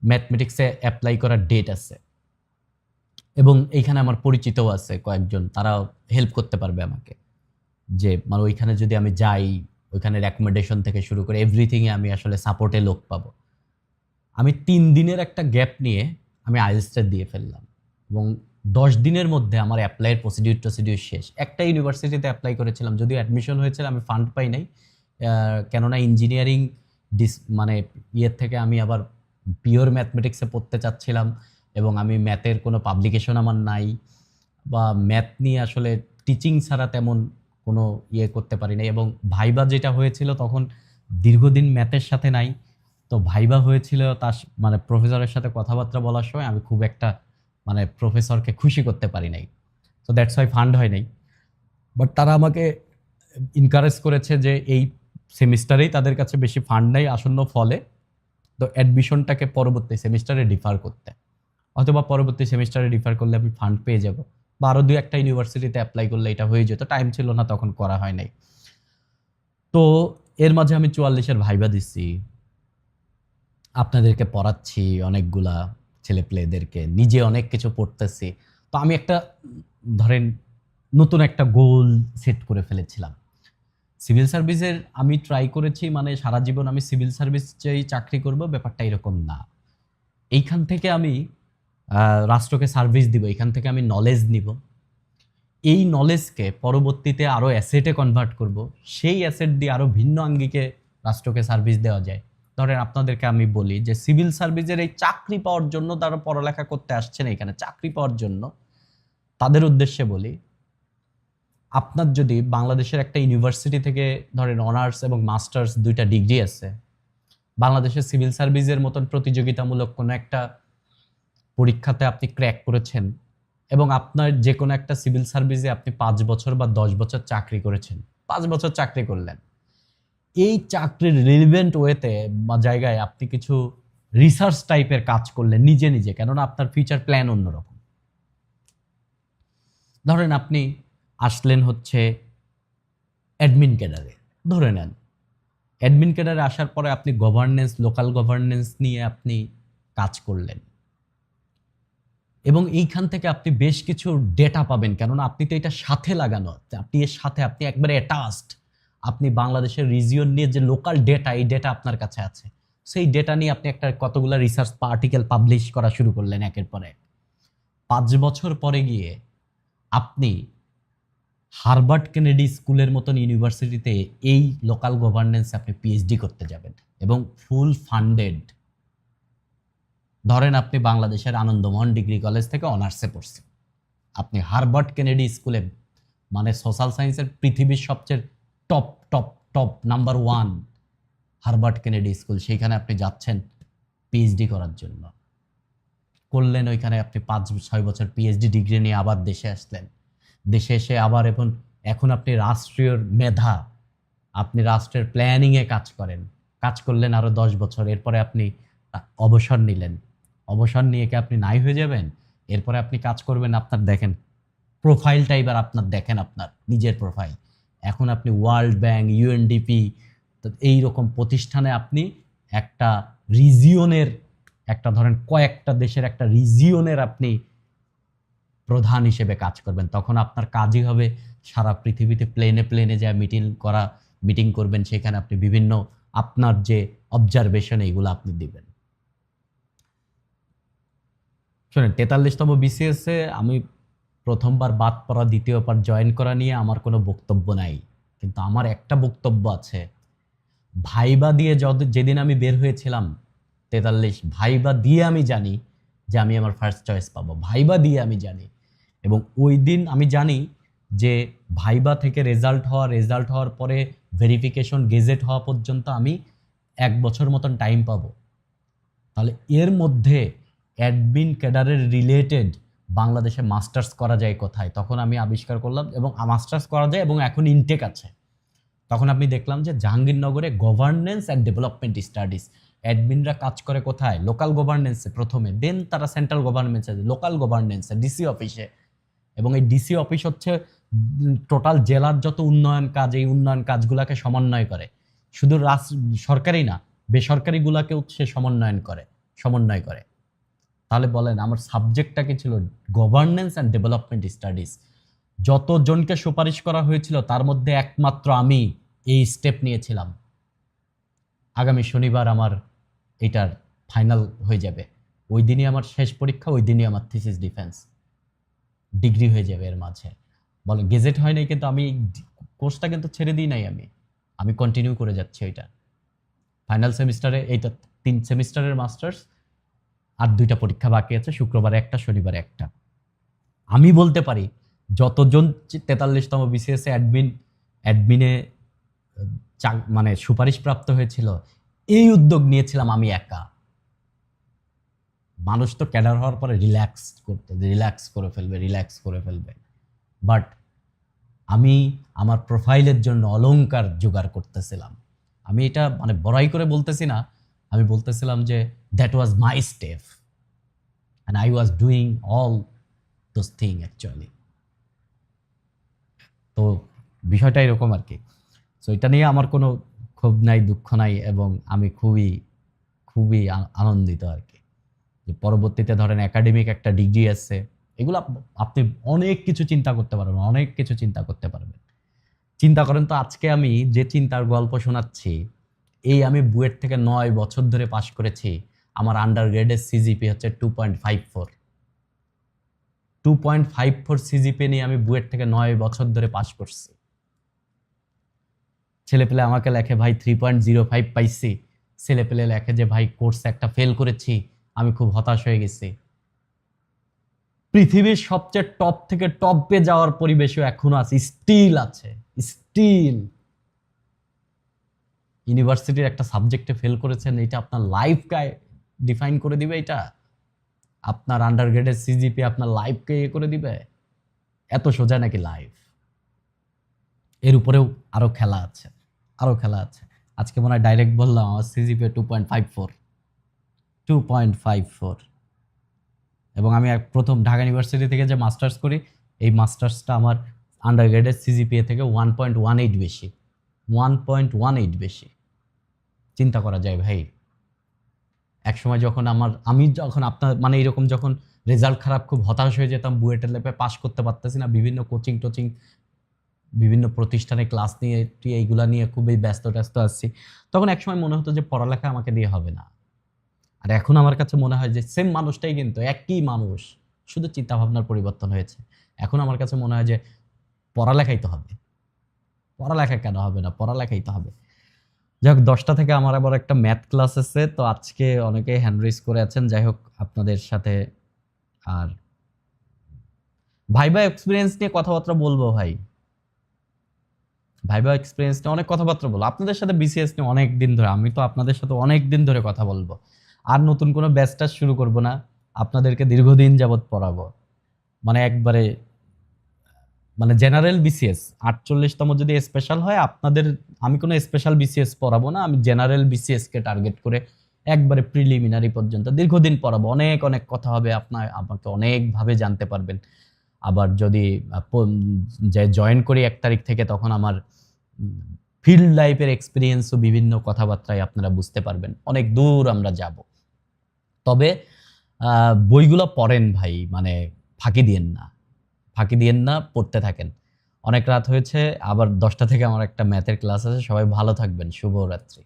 ম্যাথমেটিক্সে অ্যাপ্লাই করার ডেট আছে, এবং এইখানে আমার পরিচিতও আছে কয়েকজন, তারা হেল্প করতে পারবে আমাকে। যে মানে ওইখানে যদি আমি যাই, ওইখানে রেকমেন্ডেশন থেকে শুরু করে এভরিথিংয়ে আমি আসলে সাপোর্টে লোক পাবো। আমি 3 দিনের একটা গ্যাপ নিয়ে আমি আইএলটিএস দিয়ে ফেললাম, এবং 10 দিনের মধ্যে আমার অ্যাপ্লাইয়ের প্রসিডিউর শেষ। একটা ইউনিভার্সিটিতে অ্যাপ্লাই করেছিলাম, যদিও অ্যাডমিশন হয়েছিল, আমি ফান্ড পাই নাই। কেননা ইঞ্জিনিয়ারিং মানে ইয়ের থেকে আমি আবার পিওর ম্যাথমেটিক্সে পড়তে চাচ্ছিলাম, এবং আমি ম্যাথের কোনো পাবলিকেশন আমার নাই, বা ম্যাথ নিয়ে আসলে টিচিং ছাড়া তেমন কোনো ইয়ে করতে পারি নাই। এবং ভাইবা যেটা হয়েছিল তখন দীর্ঘদিন ম্যাথের সাথে নাই। তো ভাইবা হয়েছিল তার মানে প্রফেসরের সাথে কথাবার্তা বলার সময় আমি খুব একটা মানে প্রফেসরকে খুশি করতে পারি নাই। তো দ্যাটস ওয়াই ফান্ড হয় নাই। বাট তারা আমাকে ইনকারেজ করেছে যে এই সেমিস্টারেই তাদের কাছে বেশি ফান্ড নাই আসন্ন ফলে, তো অ্যাডমিশনটাকে পরবর্তী সেমিস্টারে ডিফার করতে, অথবা পরবর্তী সেমিস্টারে ডিফার করলে আমি ফান্ড পেয়ে যাব, বা আরও 2-1টা ইউনিভার্সিটিতে অ্যাপ্লাই করলে এটা হয়ে যেত। টাইম ছিল না তখন, করা হয় নাই। তো এর মাঝে আমি 44-এর ভাইবা দিচ্ছি, আপনাদেরকে পড়াচ্ছি, অনেকগুলা ছেলেপেলেদেরকে, নিজে অনেক কিছু পড়তেছি। তো আমি একটা ধরেন নতুন একটা গোল সেট করে ফেলেছিলাম সিভিল সার্ভিসের। আমি ট্রাই করেছি মানে সারা জীবন আমি সিভিল সার্ভিস চেয়েই চাকরি করব, ব্যাপারটা এরকম না। এইখান থেকে আমি রাষ্ট্রকে সার্ভিস দিব, এখান থেকে আমি নলেজ নিব, এই নলেজকে পরবর্তীতে আরও অ্যাসেটে কনভার্ট করব, সেই অ্যাসেট দিয়ে আরও ভিন্ন আঙ্গিকে রাষ্ট্রকে সার্ভিস দেওয়া যায়। ধরেন আপনাদেরকে আমি বলি যে সিভিল সার্ভিসের এই চাকরি পাওয়ার জন্য তারা পড়ালেখা করতে আসছেন এখানে, চাকরি পাওয়ার জন্য, তাদের উদ্দেশ্যে বলি, আপনার যদি বাংলাদেশের একটা ইউনিভার্সিটি থেকে ধরেন অনার্স এবং মাস্টার্স 2টা ডিগ্রি আছে, বাংলাদেশের সিভিল সার্ভিসের মতন প্রতিযোগিতামূলক কোনো একটা পরীক্ষাতে আপনি ক্র্যাক করেছেন, এবং আপনার যে কোনো একটা সিভিল সার্ভিসে আপনি 5 বছর বা 10 বছর চাকরি করেছেন, 5 বছর চাকরি করলেন, এই চাকরির রিলিভেন্ট ওয়েতে বা জায়গায় আপনি কিছু রিসার্চ টাইপের কাজ করলেন নিজে নিজে, কেননা আপনার ফিউচার প্ল্যান অন্যরকম। ধরেন আপনি আসলেন হচ্ছে অ্যাডমিন ক্যাডারে, ধরে নেন অ্যাডমিন ক্যাডারে আসার পরে আপনি গভর্নেন্স, লোকাল গভর্নেন্স নিয়ে আপনি কাজ করলেন, এবং এইখান থেকে আপনি বেশ কিছু ডেটা পাবেন, কেননা আপনি তো এটা সাথে লাগানো, আপনি এর সাথে আপনি একবারে অ্যাটাচড। আপনি বাংলাদেশের রিজিয়ন নিয়ে যে লোকাল ডেটা, এই ডেটা আপনার কাছে আছে, সেই ডেটা নিয়ে আপনি একটা কতগুলো রিসার্চ আর্টিকেল পাবলিশ করা শুরু করলেন একের পর এক। 5 বছর পরে গিয়ে আপনি হার্ভার্ড কেনেডি স্কুলের মতন ইউনিভার্সিটিতে এই লোকাল গভর্নেন্সে আপনি পিএইচডি করতে যাবেন, এবং ফুল ফান্ডেড। ধরেন আপনি বাংলাদেশের আনন্দমোহন ডিগ্রি কলেজ থেকে অনার্সে পড়ছেন, আপনি হার্ভার্ড কেনেডি স্কুলে, মানে সোশ্যাল সায়েন্সের পৃথিবীর সবচেয়ে top top top number 1 Harvard Kennedy school, সেইখানে আপনি যাচ্ছেন পিএইচডি করার জন্য। করলেন, ওইখানে আপনি 5-6 বছর পিএইচডি ডিগ্রি নিয়ে আবার দেশে আসলেন। দেশে এসে আবার এখন এখন আপনি রাষ্ট্রীয় মেধা, আপনি রাষ্ট্রের প্ল্যানিংয়ে কাজ করেন, কাজ করলেন আরও 10 বছর, এরপরে আপনি অবসর নিলেন। অবসর নিয়ে কি আপনি নাই হয়ে যাবেন? এরপরে আপনি কাজ করবেন, আপনার দেখেন প্রোফাইলটা এবার আপনার দেখেন, আপনার নিজের প্রোফাইল। এখন আপনি ওয়ার্ল্ড ব্যাংক, ইউএনডিপি, তো এইরকম প্রতিষ্ঠানে আপনি একটা রিজিয়নের, একটা ধরেন কয়েকটা দেশের একটা রিজিয়নের আপনি প্রধান হিসেবে কাজ করবেন। তখন আপনার কাজই হবে সারা পৃথিবীতে প্লেনে প্লেনে যা মিটিং করবেন, সেখানে আপনি বিভিন্ন আপনার যে অবজারভেশন এইগুলো আপনি দিবেন। শোনেন, 43তম বিসিএসে আমি প্রথমবার বাদ পড়া, দ্বিতীয়বার জয়েন করা নিয়ে আমার কোনো বক্তব্য নাই, কিন্তু আমার একটা বক্তব্য আছে। ভাইবা দিয়ে যেদিন আমি বের হয়েছিলাম 43, ভাইবা দিয়ে আমি জানি যে আমি আমার ফার্স্ট চয়েস পাবো, ভাইবা দিয়ে আমি জানি। এবং ওই দিন আমি জানি যে ভাইবা থেকে রেজাল্ট হওয়ার পরে ভেরিফিকেশন, গেজেট হওয়া পর্যন্ত আমি 1 বছর মতন টাইম পাবো। তাহলে এর মধ্যে অ্যাডমিন ক্যাডারের রিলেটেড বাংলাদেশে মাস্টার্স করা যায় কোথায়, তখন আমি আবিষ্কার করলাম, এবং মাস্টার্স করা যায় এবং এখন ইনটেক আছে। তখন আমি দেখলাম যে জাহাঙ্গীরনগরে গভর্নেন্স অ্যান্ড ডেভেলপমেন্ট স্টাডিজ, অ্যাডমিনরা কাজ করে কোথায়? লোকাল গভর্নেন্সে প্রথমে, দেন তারা সেন্ট্রাল গভর্নেন্সে, লোকাল গভর্নেন্সে, ডিসি অফিসে। এবং এই ডিসি অফিস হচ্ছে টোটাল জেলার যত উন্নয়ন কাজ, এই উন্নয়ন কাজগুলোকে সমন্বয় করে। শুধু সরকারি না, বেসরকারিগুলোকেও সে সমন্বয় করে। তাহলে বলেন আমার সাবজেক্টটা কি ছিল? Governance and development studies. যতজনকে সুপারিশ করা হয়েছিল তার মধ্যে একমাত্র আমি এই স্টেপ নিয়েছিলাম। আগামী শনিবার আমার এটার ফাইনাল হয়ে যাবে, ওই দিনই আমার শেষ পরীক্ষা, ওই দিনই আমার থিসিস ডিফেন্স, ডিগ্রি হয়ে যাবে। এর মাঝে বলে গেজেট হয় নাই, কিন্তু আমি কোর্সটা কিন্তু ছেড়ে দিই নাই, আমি কন্টিনিউ করে যাচ্ছি। ওইটা ফাইনাল সেমিস্টারে, এইটা 3 সেমিস্টারের মাস্টার্স, আর 2টা পরীক্ষা বাকি আছে, শুক্রবারে একটা, শনিবারে একটা। আমি বলতে পারি যতজন 43তম বিসিএস অ্যাডমিনে মানে সুপারিশ প্রাপ্ত হয়েছিল, এই উদ্যোগ নিয়েছিলাম আমি একা। মানুষ তো ক্যাডার হওয়ার পরে রিল্যাক্স করে ফেলবে, বাট আমি আমার প্রোফাইলের জন্য অলংকার জোগাড় করতেছিলাম। আমি এটা মানে বড়াই করে বলতেছি না, আমি বলতেছিলাম যে that was my step and I was doing all those thing actually. তো বিষয়টা এরকম আর কি। সো এটা নিয়ে আমার কোনো ক্ষোভ নাই, দুঃখ নাই, এবং আমি খুবই খুবই আনন্দিত আর কি, যে পরবর্তীতে ধরেন একাডেমিক একটা ডিগ্রি আছে, এগুলো আপনি অনেক কিছু চিন্তা করতে পারবেন। চিন্তা করেন তো, আজকে আমি যে চিন্তার গল্প শোনাচ্ছি, এই আমি বুয়েট থেকে 9 বছর ধরে পাশ করেছি, আমার আন্ডার গ্রেডের সিজিপি হচ্ছে 2.54 সিজিপি নিয়ে আমি বুয়েট থেকে 9 বছর ধরে পাশ করছি। ছেলেপেলে আমাকে লেখে ভাই 3.05 পাইছি, ছেলেপেলে লেখে যে ভাই কোর্সে একটা ফেল করেছি, আমি খুব হতাশ হয়ে গেছি। পৃথিবীর সবচেয়ে টপ থেকে টপে যাওয়ার পরিবেশও এখনো আছে, স্টিল ইউনিভার্সিটির একটা সাবজেক্টে ফেল করেছেন, এটা আপনার লাইফকে ডিফাইন করে দিবে? এটা আপনার আন্ডারগ্রেডের সিজিপি আপনার লাইফকে করে দিবে? এত সোজা নাকি লাইফ? এর উপরেও আরো খেলা আছে। আজকে মনে হয় ডাইরেক্ট বললাম আমার সিজিপি 2.54, এবং আমি প্রথম ঢাকা ইউনিভার্সিটি থেকে যে মাস্টার্স করি, এই মাস্টার্সটা আমার আন্ডারগ্রেডের সিজিপিএ থেকে 1.18 বেশি। চিন্তা করা যায় ভাই। একসময় যখন আমি যখন আপনার মানে এরকম যখন রেজাল্ট খারাপ, খুব হতাশ হয়ে যেতাম, বুয়েটের লেভেলে পাস করতে পারতেছি না, বিভিন্ন কোচিং বিভিন্ন প্রতিষ্ঠানে ক্লাস নিয়ে এইগুলা নিয়ে খুবই ব্যস্ত আসছি, তখন একসময় মনে হতো যে পড়ালেখা আমাকে দিয়ে হবে না। আর এখন আমার কাছে মনে হয় যে সেম মানুষটাই, কিন্তু একই মানুষ, শুধু চিন্তা ভাবনার পরিবর্তন হয়েছে। এখন আমার কাছে মনে হয় যে পড়ালেখাই তো হবে, পড়ালেখা কেন হবে না, পড়ালেখাই তো হবে। যাই হোক, 10টা থেকে আমার আবার একটা ম্যাথ ক্লাস আছে, তো আজকে অনেকে হ্যান্ড রেজ করে আছেন। যাই হোক, আপনাদের সাথে আর ভাইবা এক্সপিরিয়েন্স নিয়ে কথাবার্তা বলবো ভাই, ভাইবা এক্সপিরিয়েন্স নিয়ে অনেক কথাবার্তা বলবো আপনাদের সাথে। বিসিএস নিয়ে অনেক দিন ধরে, আমি তো আপনাদের সাথে অনেক দিন ধরে কথা বলবো। আর নতুন কোনো ব্যাচ টাচ শুরু করব না, আপনাদেরকে দীর্ঘদিন যাবত পড়াবো, মানে একবারে মানে জেনারেল বিসিএস 48তম যদি স্পেশাল হয় আপনাদের, আমি কোনো স্পেশাল বিসিএস পড়াবো না, আমি জেনারেল বিসিএস কে টার্গেট করে একবারে প্রিলিমিনারি পর্যন্ত দীর্ঘদিন পড়াবো। অনেক অনেক কথা হবে, আমাকে অনেকভাবে জানতে পারবেন। আবার যদি যে জয়েন করি 1 তারিখ থেকে, তখন আমার ফিল্ড লাইফের এক্সপিরিয়েন্সও বিভিন্ন কথাবার্তায় আপনারা বুঝতে পারবেন। অনেক দূর আমরা যাব। তবে বইগুলো পড়েন ভাই, মানে ফাঁকি দিয়েন না, ফাঁকি দিয়েন না, পড়তে থাকেন। অনেক রাত হয়েছে, আবার 10টা থেকে আমার একটা ম্যাথের ক্লাস আছে। সবাই ভালো থাকবেন, শুভরাত্রি।